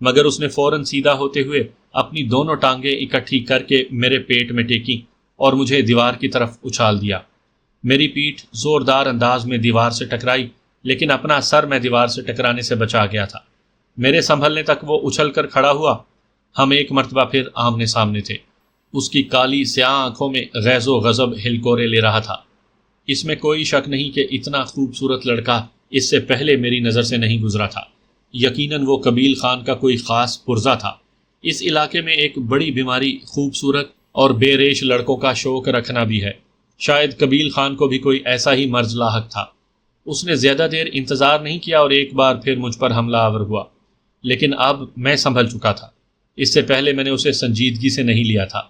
مگر اس نے فوراً سیدھا ہوتے ہوئے اپنی دونوں ٹانگیں اکٹھی کر کے میرے پیٹ میں ٹیکی اور مجھے دیوار کی طرف اچھال دیا۔ میری پیٹھ زوردار انداز میں دیوار سے ٹکرائی، لیکن اپنا سر میں دیوار سے ٹکرانے سے بچا گیا تھا۔ میرے سنبھلنے تک وہ اچھل کر کھڑا ہوا۔ ہم ایک مرتبہ پھر آمنے سامنے تھے۔ اس کی کالی سیاہ آنکھوں میں غیظ و غضب ہلکورے لے رہا تھا۔ اس میں کوئی شک نہیں کہ اتنا خوبصورت لڑکا اس سے پہلے میری نظر سے نہیں گزرا تھا۔ یقیناً وہ قبیل خان کا کوئی خاص پرزہ تھا۔ اس علاقے میں ایک بڑی بیماری خوبصورت اور بے ریش لڑکوں کا شوق رکھنا بھی ہے۔ شاید قبیل خان کو بھی کوئی ایسا ہی مرض لاحق تھا۔ اس نے زیادہ دیر انتظار نہیں کیا اور ایک بار پھر مجھ پر حملہ آور ہوا، لیکن اب میں سنبھل چکا تھا۔ اس سے پہلے میں نے اسے سنجیدگی سے نہیں لیا تھا۔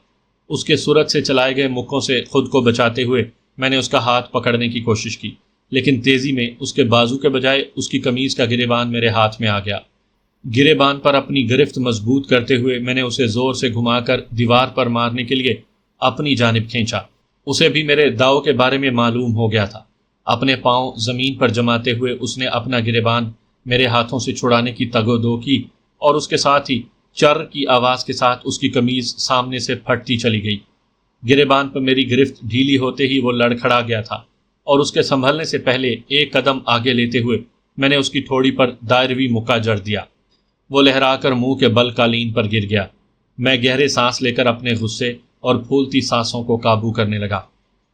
اس کے صورت سے چلائے گئے مکوں سے خود کو بچاتے ہوئے میں نے اس کا ہاتھ پکڑنے کی کوشش کی، لیکن تیزی میں اس کے بازو کے بجائے اس کی قمیض کا گریبان میرے ہاتھ میں آ گیا۔ گریبان پر اپنی گرفت مضبوط کرتے ہوئے میں نے اسے زور سے گھما کر دیوار پر مارنے کے لیے اپنی جانب کھینچا۔ اسے بھی میرے داؤ کے بارے میں معلوم ہو گیا تھا۔ اپنے پاؤں زمین پر جماتے ہوئے اس نے اپنا گریبان میرے ہاتھوں سے چھڑانے کی تگ و دو کی، اور اس کے ساتھ ہی چر کی آواز کے ساتھ اس کی قمیض سامنے سے پھٹتی چلی گئی۔ گریبان پر میری گرفت ڈھیلی ہوتے ہی وہ لڑکھڑا گیا تھا، اور اس کے سنبھلنے سے پہلے ایک قدم آگے لیتے ہوئے میں نے اس کی ٹھوڑی پر دائروی مکہ جڑ دیا۔ وہ لہرا کر منہ کے بل قالین پر گر گیا۔ میں گہرے سانس لے کر اپنے غصے اور پھولتی سانسوں کو قابو کرنے لگا۔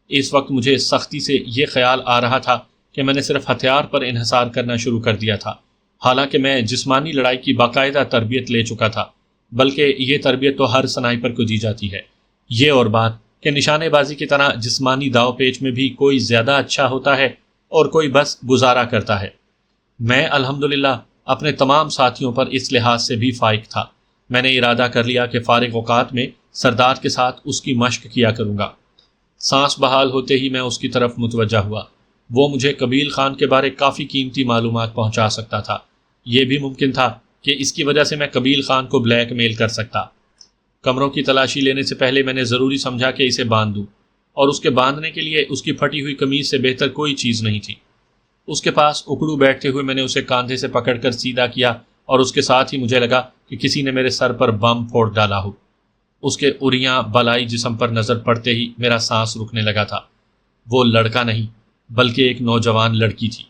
اس وقت مجھے سختی سے یہ خیال آ رہا تھا کہ میں نے صرف ہتھیار پر انحصار کرنا شروع کر دیا تھا، حالانکہ میں جسمانی لڑائی کی باقاعدہ تربیت لے چکا تھا، بلکہ یہ تربیت تو ہر سنائپر کو دی جاتی ہے۔ یہ اور بات کہ نشانے بازی کی طرح جسمانی داؤ پیچ میں بھی کوئی زیادہ اچھا ہوتا ہے اور کوئی بس گزارا کرتا ہے۔ میں الحمدللہ اپنے تمام ساتھیوں پر اس لحاظ سے بھی فائق تھا۔ میں نے ارادہ کر لیا کہ فارغ اوقات میں سردار کے ساتھ اس کی مشق کیا کروں گا۔ سانس بحال ہوتے ہی میں اس کی طرف متوجہ ہوا۔ وہ مجھے قبیل خان کے بارے کافی قیمتی معلومات پہنچا سکتا تھا۔ یہ بھی ممکن تھا کہ اس کی وجہ سے میں قبیل خان کو بلیک میل کر سکتا۔ کمروں کی تلاشی لینے سے پہلے میں نے ضروری سمجھا کہ اسے باندھ دوں، اور اس کے باندھنے کے لیے اس کی پھٹی ہوئی قمیض سے بہتر کوئی چیز نہیں تھی۔ اس کے پاس اکڑو بیٹھتے ہوئے میں نے اسے کاندھے سے پکڑ کر سیدھا کیا، اور اس کے ساتھ ہی مجھے لگا کہ کسی نے میرے سر پر بم پھوڑ ڈالا ہو۔ اس کے اریاں بالائی جسم پر نظر پڑتے ہی میرا سانس رکنے لگا تھا۔ وہ لڑکا نہیں بلکہ ایک نوجوان لڑکی تھی۔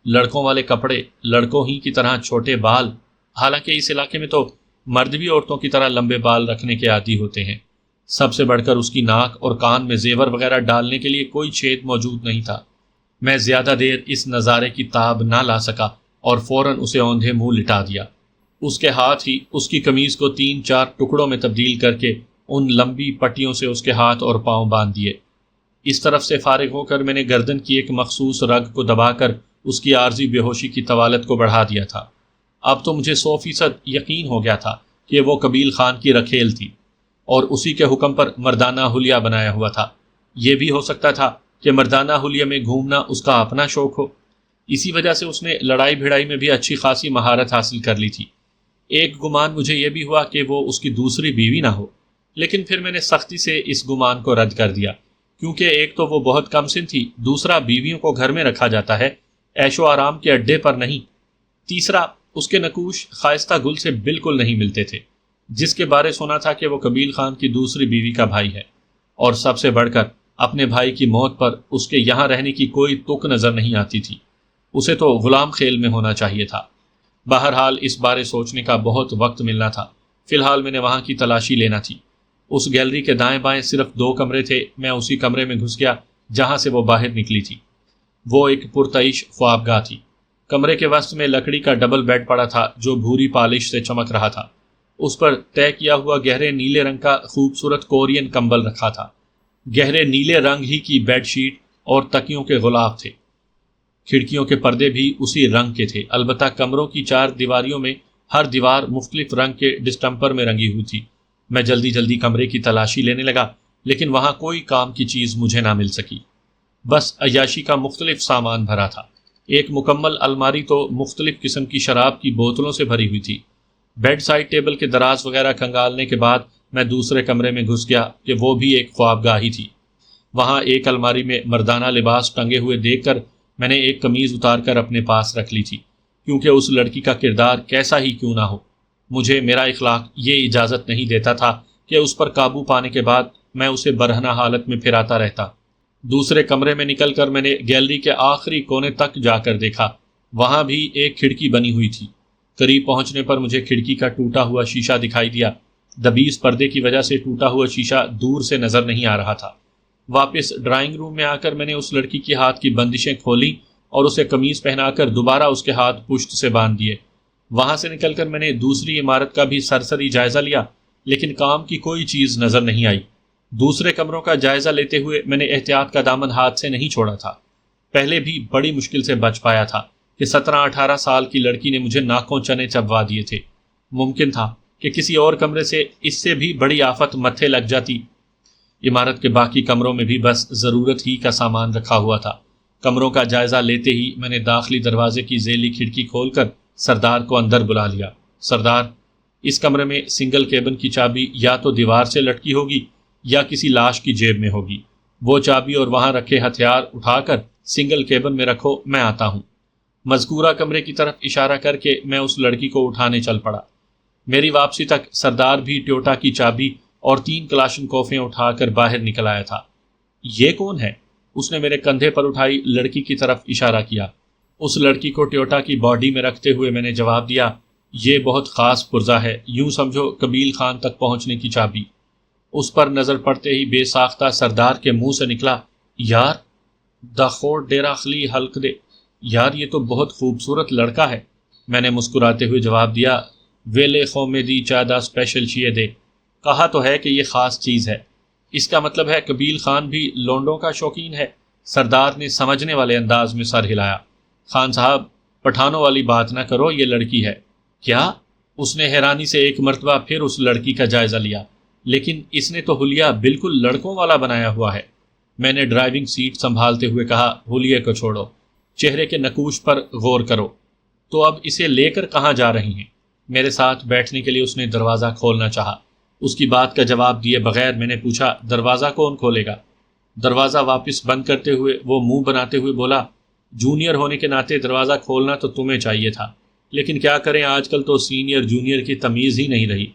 لڑکوں والے کپڑے، لڑکوں ہی کی طرح چھوٹے بال، حالانکہ اس علاقے میں تو مرد بھی عورتوں کی طرح لمبے بال رکھنے کے عادی ہوتے ہیں۔ سب سے بڑھ کر اس کی ناک اور کان میں زیور وغیرہ ڈالنے کے لیے کوئی چھید موجود نہیں تھا۔ میں زیادہ دیر اس نظارے کی تاب نہ لا سکا اور فوراً اسے اوندھے منہ لٹا دیا۔ اس کے ہاتھ ہی اس کی قمیض کو 3-4 ٹکڑوں میں تبدیل کر کے ان لمبی پٹیوں سے اس کے ہاتھ اور پاؤں باندھ دیے۔ اس طرف سے فارغ ہو کر میں نے گردن کی ایک مخصوص رگ کو دبا کر اس کی عارضی بے ہوشی کی طوالت کو بڑھا دیا تھا۔ اب تو مجھے 100% یقین ہو گیا تھا کہ وہ قبیل خان کی رکھیل تھی اور اسی کے حکم پر مردانہ حلیہ بنایا ہوا تھا۔ یہ بھی ہو سکتا تھا کہ مردانہ حلیہ میں گھومنا اس کا اپنا شوق ہو۔ اسی وجہ سے اس نے لڑائی بھڑائی میں بھی اچھی خاصی مہارت حاصل کر لی تھی۔ ایک گمان مجھے یہ بھی ہوا کہ وہ اس کی دوسری بیوی نہ ہو، لیکن پھر میں نے سختی سے اس گمان کو رد کر دیا، کیونکہ ایک تو وہ بہت کم سن تھی، دوسرا بیویوں کو گھر میں رکھا جاتا ہے، عیش و آرام کے اڈے پر نہیں، تیسرا اس کے نقوش خائستہ گل سے بالکل نہیں ملتے تھے، جس کے بارے سنا تھا کہ وہ قبیل خان کی دوسری بیوی کا بھائی ہے، اور سب سے بڑھ کر اپنے بھائی کی موت پر اس کے یہاں رہنے کی کوئی تک نظر نہیں آتی تھی۔ اسے تو غلام خیل میں ہونا چاہیے تھا۔ بہرحال اس بارے سوچنے کا بہت وقت ملنا تھا۔ فی الحال میں نے وہاں کی تلاشی لینا تھی۔ اس گیلری کے دائیں بائیں صرف 2 کمرے تھے۔ میں اسی کمرے میں گھس گیا جہاں سے وہ باہر نکلی تھی۔ وہ ایک پرتعیش خوابگاہ تھی۔ کمرے کے وسط میں لکڑی کا ڈبل بیڈ پڑا تھا جو بھوری پالش سے چمک رہا تھا۔ اس پر طے کیا ہوا گہرے نیلے رنگ کا خوبصورت کورین کمبل رکھا تھا۔ گہرے نیلے رنگ ہی کی بیڈ شیٹ اور تکیوں کے غلاف تھے۔ کھڑکیوں کے پردے بھی اسی رنگ کے تھے، البتہ کمروں کی 4 دیواریوں میں ہر دیوار مختلف رنگ کے ڈسٹمپر میں رنگی ہوئی تھی۔ میں جلدی جلدی کمرے کی تلاشی لینے لگا، لیکن وہاں کوئی کام کی چیز مجھے نہ مل سکی۔ بس عیاشی کا مختلف سامان بھرا تھا۔ ایک مکمل الماری تو مختلف قسم کی شراب کی بوتلوں سے بھری ہوئی تھی۔ بیڈ سائڈ ٹیبل کے دراز وغیرہ کھنگالنے کے بعد میں دوسرے کمرے میں گھس گیا کہ وہ بھی ایک خوابگاہ ہی تھی۔ وہاں ایک الماری میں مردانہ لباس ٹنگے ہوئے دیکھ کر میں نے ایک قمیض اتار کر اپنے پاس رکھ لی تھی، کیونکہ اس لڑکی کا کردار کیسا ہی کیوں نہ ہو، مجھے میرا اخلاق یہ اجازت نہیں دیتا تھا کہ اس پر قابو پانے کے بعد میں اسے برہنہ حالت میں پھراتا رہتا۔ دوسرے کمرے میں نکل کر میں نے گیلری کے آخری کونے تک جا کر دیکھا، وہاں بھی ایک کھڑکی بنی ہوئی تھی۔ قریب پہنچنے پر مجھے کھڑکی کا ٹوٹا ہوا شیشہ دکھائی دیا۔ دبیز پردے کی وجہ سے ٹوٹا ہوا شیشہ دور سے نظر نہیں آ رہا تھا۔ واپس ڈرائنگ روم میں آ کر میں نے اس لڑکی کی ہاتھ کی بندشیں کھولی اور اسے قمیض پہنا کر دوبارہ اس کے ہاتھ پشت سے باندھ دیے۔ وہاں سے نکل کر میں نے دوسری عمارت کا بھی سرسری جائزہ لیا، لیکن کام کی کوئی چیز نظر نہیں آئی۔ دوسرے کمروں کا جائزہ لیتے ہوئے میں نے احتیاط کا دامن ہاتھ سے نہیں چھوڑا تھا۔ پہلے بھی بڑی مشکل سے بچ پایا تھا کہ 17-18 سال کی لڑکی نے مجھے ناکوں چنے چبوا دیے تھے۔ ممکن تھا کہ کسی اور کمرے سے اس سے بھی بڑی آفت متھے لگ جاتی۔ عمارت کے باقی کمروں میں بھی بس ضرورت ہی کا سامان رکھا ہوا تھا۔ کمروں کا جائزہ لیتے ہی میں نے داخلی دروازے کی ذیلی کھڑکی کھول کر سردار کو اندر بلا لیا۔ سردار، اس کمرے میں سنگل کیبن کی چابی یا تو دیوار سے لٹکی ہوگی یا کسی لاش کی جیب میں ہوگی۔ وہ چابی اور وہاں رکھے ہتھیار اٹھا کر سنگل کیبن میں رکھو، میں آتا ہوں۔ مذکورہ کمرے کی طرف اشارہ کر کے میں اس لڑکی کو اٹھانے چل پڑا۔ میری واپسی تک سردار بھی ٹیوٹا کی چابی اور 3 کلاشن کوفیں اٹھا کر باہر نکل آیا تھا۔ یہ کون ہے؟ اس نے میرے کندھے پر اٹھائی لڑکی کی طرف اشارہ کیا۔ اس لڑکی کو ٹیوٹا کی باڈی میں رکھتے ہوئے میں نے جواب دیا، یہ بہت خاص پرزہ ہے، یوں سمجھو قبیل خان تک پہنچنے کی چابی۔ اس پر نظر پڑتے ہی بے ساختہ سردار کے منہ سے نکلا، یار داخور ڈیرا خلی حلق دے، یار یہ تو بہت خوبصورت لڑکا ہے۔ میں نے مسکراتے ہوئے جواب دیا، ویلے خومیدی چادہ اسپیشل چیئے دے، کہا تو ہے کہ یہ خاص چیز ہے۔ اس کا مطلب ہے قبیل خان بھی لونڈوں کا شوقین ہے؟ سردار نے سمجھنے والے انداز میں سر ہلایا۔ خان صاحب، پٹھانوں والی بات نہ کرو، یہ لڑکی ہے۔ کیا؟ اس نے حیرانی سے ایک مرتبہ پھر اس لڑکی کا جائزہ لیا، لیکن اس نے تو حلیہ بالکل لڑکوں والا بنایا ہوا ہے۔ میں نے ڈرائیونگ سیٹ سنبھالتے ہوئے کہا، حلیے کو چھوڑو، چہرے کے نقوش پر غور کرو۔ تو اب اسے لے کر کہاں جا رہی ہیں؟ میرے ساتھ بیٹھنے کے لیے اس نے دروازہ کھولنا چاہا۔ اس کی بات کا جواب دیے بغیر میں نے پوچھا، دروازہ کون کھولے گا؟ دروازہ واپس بند کرتے ہوئے وہ منہ بناتے ہوئے بولا، جونیئر ہونے کے ناطے دروازہ کھولنا تو تمہیں چاہیے تھا، لیکن کیا کریں، آج کل تو سینئر جونیئر کی تمیز ہی نہیں رہی۔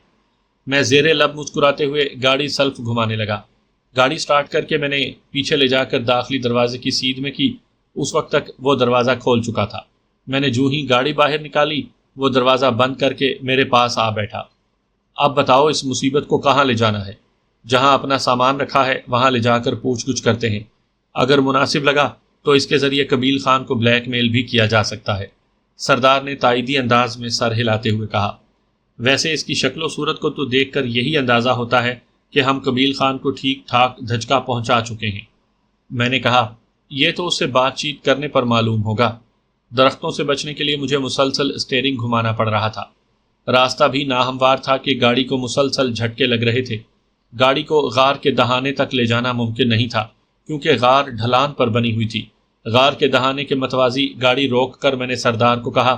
میں زیر لب مسکراتے ہوئے گاڑی سلف گھمانے لگا۔ گاڑی سٹارٹ کر کے میں نے پیچھے لے جا کر داخلی دروازے کی سیدھ میں کی۔ اس وقت تک وہ دروازہ کھول چکا تھا۔ میں نے جو ہی گاڑی باہر نکالی، وہ دروازہ بند کر کے میرے پاس آ بیٹھا۔ اب بتاؤ اس مصیبت کو کہاں لے جانا ہے؟ جہاں اپنا سامان رکھا ہے وہاں لے جا کر پوچھ گچھ کرتے ہیں، اگر مناسب لگا تو اس کے ذریعے قبیل خان کو بلیک میل بھی کیا جا سکتا ہے۔ سردار نے تائیدی انداز میں سر ہلاتے ہوئے کہا، ویسے اس کی شکل و صورت کو تو دیکھ کر یہی اندازہ ہوتا ہے کہ ہم قبیل خان کو ٹھیک ٹھاک دھچکا پہنچا چکے ہیں۔ میں نے کہا، یہ تو اس سے بات چیت کرنے پر معلوم ہوگا۔ درختوں سے بچنے کے لیے مجھے مسلسل اسٹیئرنگ گھمانا پڑ رہا تھا۔ راستہ بھی ناہموار تھا کہ گاڑی کو مسلسل جھٹکے لگ رہے تھے۔ گاڑی کو غار کے دہانے تک لے جانا ممکن نہیں تھا، کیونکہ غار ڈھلان پر بنی ہوئی تھی۔ غار کے دہانے کے متوازی گاڑی روک کر میں نے سردار کو کہا،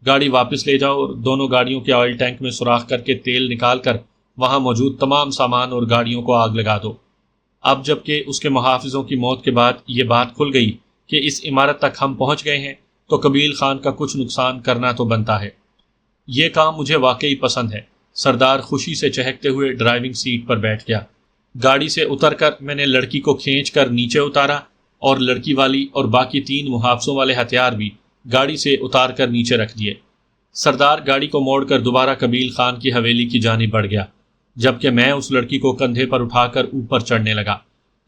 گاڑی واپس لے جاؤ اور دونوں گاڑیوں کے آئل ٹینک میں سوراخ کر کے تیل نکال کر وہاں موجود تمام سامان اور گاڑیوں کو آگ لگا دو۔ اب جب کہ اس کے محافظوں کی موت کے بعد یہ بات کھل گئی کہ اس عمارت تک ہم پہنچ گئے ہیں، تو قبیل خان کا کچھ نقصان کرنا تو بنتا ہے۔ یہ کام مجھے واقعی پسند ہے۔ سردار خوشی سے چہکتے ہوئے ڈرائیونگ سیٹ پر بیٹھ گیا۔ گاڑی سے اتر کر میں نے لڑکی کو کھینچ کر نیچے اتارا اور لڑکی والی اور باقی 3 محافظوں والے ہتھیار بھی گاڑی سے اتار کر نیچے رکھ دیے۔ سردار گاڑی کو موڑ کر دوبارہ قبیل خان کی حویلی کی جانب بڑھ گیا، جبکہ میں اس لڑکی کو کندھے پر اٹھا کر اوپر چڑھنے لگا۔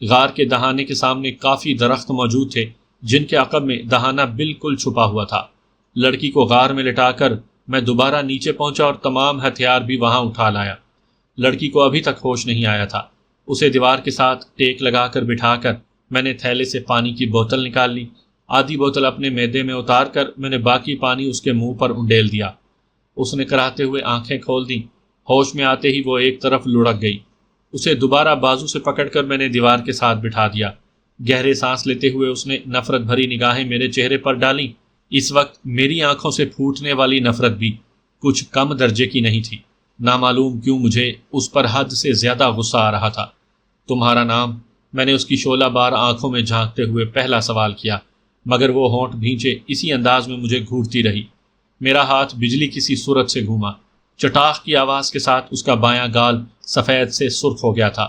غار کے دہانے کے سامنے کافی درخت موجود تھے، جن کے عقب میں دہانہ بالکل چھپا ہوا تھا۔ لڑکی کو غار میں لٹا کر میں دوبارہ نیچے پہنچا اور تمام ہتھیار بھی وہاں اٹھا لایا۔ لڑکی کو ابھی تک ہوش نہیں آیا تھا۔ اسے دیوار کے ساتھ ٹیک لگا کر بٹھا کر میں نے تھیلے سے پانی کی بوتل نکال لی، آدھی بوتل اپنے معدے میں اتار کر میں نے باقی پانی اس کے منہ پر انڈیل دیا۔ اس نے کراہتے ہوئے آنکھیں کھول دیں، ہوش میں آتے ہی وہ ایک طرف لڑک گئی۔ اسے دوبارہ بازو سے پکڑ کر میں نے دیوار کے ساتھ بٹھا دیا۔ گہرے سانس لیتے ہوئے اس نے نفرت بھری نگاہیں میرے چہرے پر ڈالیں۔ اس وقت میری آنکھوں سے پھوٹنے والی نفرت بھی کچھ کم درجے کی نہیں تھی۔ نامعلوم کیوں مجھے اس پر حد سے زیادہ غصہ آ رہا تھا۔ تمہارا نام؟ میں نے اس کی شعلہ بار آنکھوں میں جھانکتے ہوئے پہلا سوال کیا، مگر وہ ہونٹ بھینچے اسی انداز میں مجھے گھورتی رہی۔ میرا ہاتھ بجلی کسی صورت سے گھوما۔ چٹاخ کی آواز کے ساتھ اس کا بایاں گال سفید سے سرخ ہو گیا تھا۔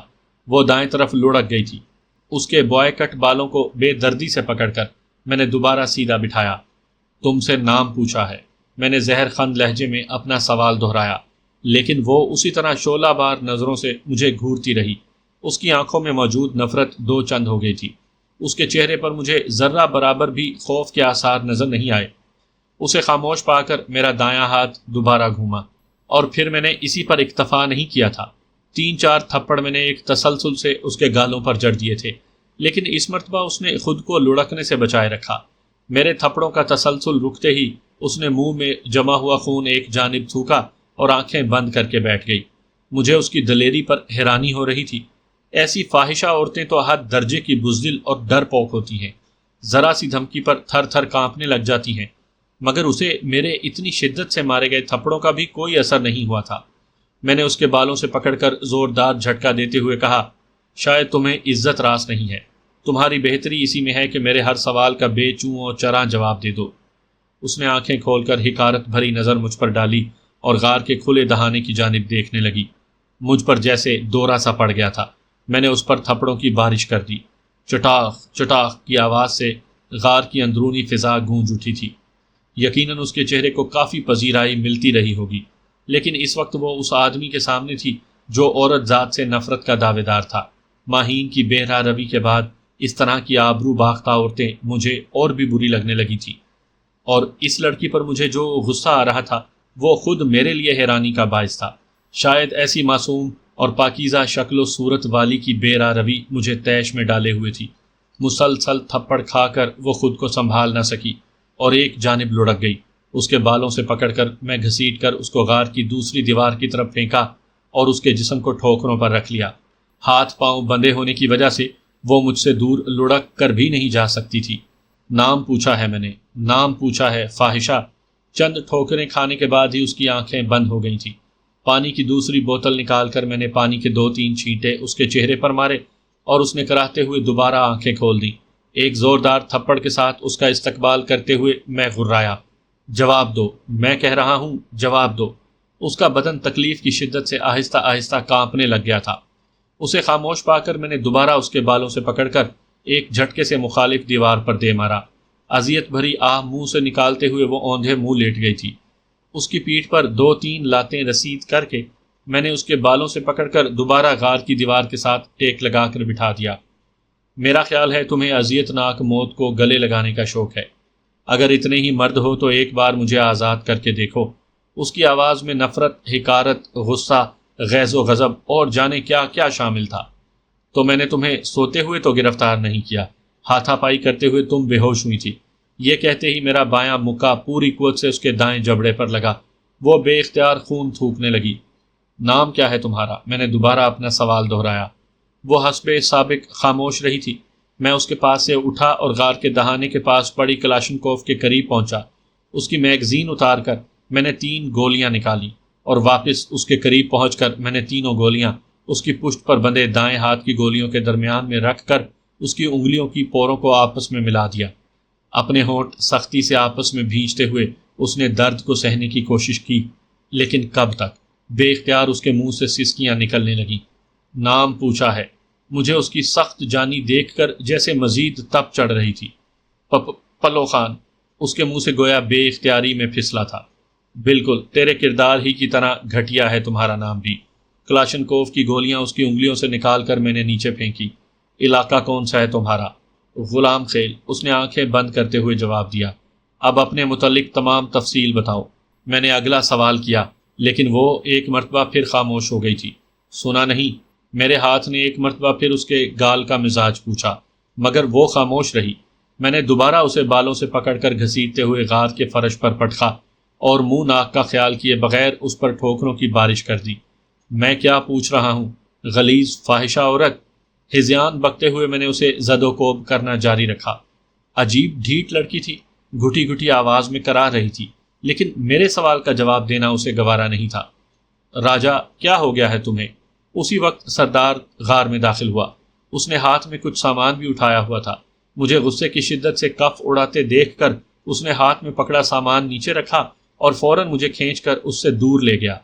وہ دائیں طرف لڑک گئی تھی۔ اس کے بوائے کٹ بالوں کو بے دردی سے پکڑ کر میں نے دوبارہ سیدھا بٹھایا۔ تم سے نام پوچھا ہے، میں نے زہر خند لہجے میں اپنا سوال دہرایا، لیکن وہ اسی طرح شعلہ بار نظروں سے مجھے گھورتی رہی۔ اس کی آنکھوں میں موجود نفرت دو چند ہو گئی تھی۔ اس کے چہرے پر مجھے ذرہ برابر بھی خوف کے آثار نظر نہیں آئے۔ اسے خاموش پا کر میرا دایاں ہاتھ دوبارہ گھوما، اور پھر میں نے اسی پر اکتفا نہیں کیا تھا۔ 3-4 تھپڑ میں نے ایک تسلسل سے اس کے گالوں پر جڑ دیے تھے، لیکن اس مرتبہ اس نے خود کو لڑکنے سے بچائے رکھا۔ میرے تھپڑوں کا تسلسل رکتے ہی اس نے منہ میں جمع ہوا خون ایک جانب تھوکا اور آنکھیں بند کر کے بیٹھ گئی۔ مجھے اس کی دلیری پر حیرانی ہو رہی تھی۔ ایسی فاحشہ عورتیں تو حد درجے کی بزدل اور ڈرپوک ہوتی ہیں، ذرا سی دھمکی پر تھر تھر کانپنے لگ جاتی ہیں، مگر اسے میرے اتنی شدت سے مارے گئے تھپڑوں کا بھی کوئی اثر نہیں ہوا تھا۔ میں نے اس کے بالوں سے پکڑ کر زوردار جھٹکا دیتے ہوئے کہا، شاید تمہیں عزت راس نہیں ہے، تمہاری بہتری اسی میں ہے کہ میرے ہر سوال کا بے چوں اور چراں جواب دے دو۔ اس نے آنکھیں کھول کر حقارت بھری نظر مجھ پر ڈالی اور غار کے کھلے دہانے کی جانب دیکھنے لگی۔ مجھ پر جیسے دورہ سا پڑ گیا تھا۔ میں نے اس پر تھپڑوں کی بارش کر دی۔ چٹاخ چٹاخ کی آواز سے غار کی اندرونی فضا گونج اٹھی تھی۔ یقیناً اس کے چہرے کو کافی پذیرائی ملتی رہی ہوگی، لیکن اس وقت وہ اس آدمی کے سامنے تھی جو عورت ذات سے نفرت کا دعوے دار تھا۔ ماہین کی بے راہ روی کے بعد اس طرح کی آبرو باختہ عورتیں مجھے اور بھی بری لگنے لگی تھی، اور اس لڑکی پر مجھے جو غصہ آ رہا تھا وہ خود میرے لیے حیرانی کا باعث تھا۔ شاید ایسی معصوم اور پاکیزہ شکل و صورت والی کی بے راہ روی مجھے طیش میں ڈالے ہوئے تھی۔ مسلسل تھپڑ کھا کر وہ خود کو سنبھال نہ سکی اور ایک جانب لڑک گئی۔ اس کے بالوں سے پکڑ کر میں گھسیٹ کر اس کو غار کی دوسری دیوار کی طرف پھینکا اور اس کے جسم کو ٹھوکروں پر رکھ لیا۔ ہاتھ پاؤں بندھے ہونے کی وجہ سے وہ مجھ سے دور لڑک کر بھی نہیں جا سکتی تھی۔ نام پوچھا ہے میں نے، نام پوچھا ہے فاحشہ۔ چند ٹھوکریں کھانے کے بعد ہی اس کی آنکھیں بند ہو گئی تھیں۔ پانی کی دوسری بوتل نکال کر میں نے پانی کے 2-3 چھینٹے اس کے چہرے پر مارے اور اس نے کراہتے ہوئے دوبارہ آنکھیں کھول دیں۔ ایک زوردار تھپڑ کے ساتھ اس کا استقبال کرتے ہوئے میں غرایا، جواب دو، میں کہہ رہا ہوں جواب دو۔ اس کا بدن تکلیف کی شدت سے آہستہ آہستہ کانپنے لگ گیا تھا۔ اسے خاموش پا کر میں نے دوبارہ اس کے بالوں سے پکڑ کر ایک جھٹکے سے مخالف دیوار پر دے مارا۔ اذیت بھری آہ منہ سے نکالتے ہوئے وہ اوندھے منہ لیٹ گئی تھی۔ اس کی پیٹھ پر 2-3 لاتیں رسید کر کے میں نے اس کے بالوں سے پکڑ کر دوبارہ غار کی دیوار کے ساتھ ٹیک لگا کر بٹھا دیا۔ میرا خیال ہے تمہیں اذیت ناک موت کو گلے لگانے کا شوق ہے۔ اگر اتنے ہی مرد ہو تو ایک بار مجھے آزاد کر کے دیکھو۔ اس کی آواز میں نفرت، حقارت، غصہ، غیظ و غضب اور جانے کیا کیا شامل تھا۔ تو میں نے تمہیں سوتے ہوئے تو گرفتار نہیں کیا، ہاتھا پائی کرتے ہوئے تم بے ہوش ہوئی تھی۔ یہ کہتے ہی میرا بایاں مکہ پوری قوت سے اس کے دائیں جبڑے پر لگا۔ وہ بے اختیار خون تھوکنے لگی۔ نام کیا ہے تمہارا؟ میں نے دوبارہ اپنا سوال دہرایا۔ وہ حسب سابق خاموش رہی تھی۔ میں اس کے پاس سے اٹھا اور غار کے دہانے کے پاس پڑی کلاشنکوف کے قریب پہنچا۔ اس کی میگزین اتار کر میں نے 3 گولیاں نکالی اور واپس اس کے قریب پہنچ کر میں نے تینوں گولیاں اس کی پشت پر بندھے دائیں ہاتھ کی گولیوں کے درمیان میں رکھ کر اس کی انگلیوں کی پوروں کو آپس میں ملا دیا۔ اپنے ہونٹ سختی سے آپس میں بھینچتے ہوئے اس نے درد کو سہنے کی کوشش کی، لیکن کب تک؟ بے اختیار اس کے منہ سے سسکیاں نکلنے لگیں۔ نام پوچھا ہے۔ مجھے اس کی سخت جانی دیکھ کر جیسے مزید تپ چڑھ رہی تھی۔ پلو خان، اس کے منہ سے گویا بے اختیاری میں پھسلا تھا۔ بالکل تیرے کردار ہی کی طرح گھٹیا ہے تمہارا نام بھی۔ کلاشنکوف کی گولیاں اس کی انگلیوں سے نکال کر میں نے نیچے پھینکی۔ علاقہ کون سا ہے تمہارا؟ غلام خیل، اس نے آنکھیں بند کرتے ہوئے جواب دیا۔ اب اپنے متعلق تمام تفصیل بتاؤ۔ میں نے اگلا سوال کیا، لیکن وہ ایک مرتبہ پھر خاموش ہو گئی تھی۔ سنا نہیں؟ میرے ہاتھ نے ایک مرتبہ پھر اس کے گال کا مزاج پوچھا۔ مگر وہ خاموش رہی۔ میں نے دوبارہ اسے بالوں سے پکڑ کر گھسیٹتے ہوئے غار کے فرش پر پٹکا اور منہ ناک کا خیال کیے بغیر اس پر ٹھوکروں کی بارش کر دی۔ میں کیا پوچھ رہا ہوں، غلیظ فاحشہ عورت! ہذیان بکتے ہوئے میں نے اسے زد و کوب کرنا جاری رکھا۔ عجیب ڈھیٹ لڑکی تھی، گھٹی گھٹی آواز میں کرا رہی تھی، لیکن میرے سوال کا جواب دینا اسے گوارا نہیں تھا۔ راجا، کیا ہو گیا ہے تمہیں؟ اسی وقت سردار غار میں داخل ہوا۔ اس نے ہاتھ میں کچھ سامان بھی اٹھایا ہوا تھا۔ مجھے غصے کی شدت سے کف اڑاتے دیکھ کر اس نے ہاتھ میں پکڑا سامان نیچے رکھا اور فوراً مجھے کھینچ کر اس سے دور لے گیا۔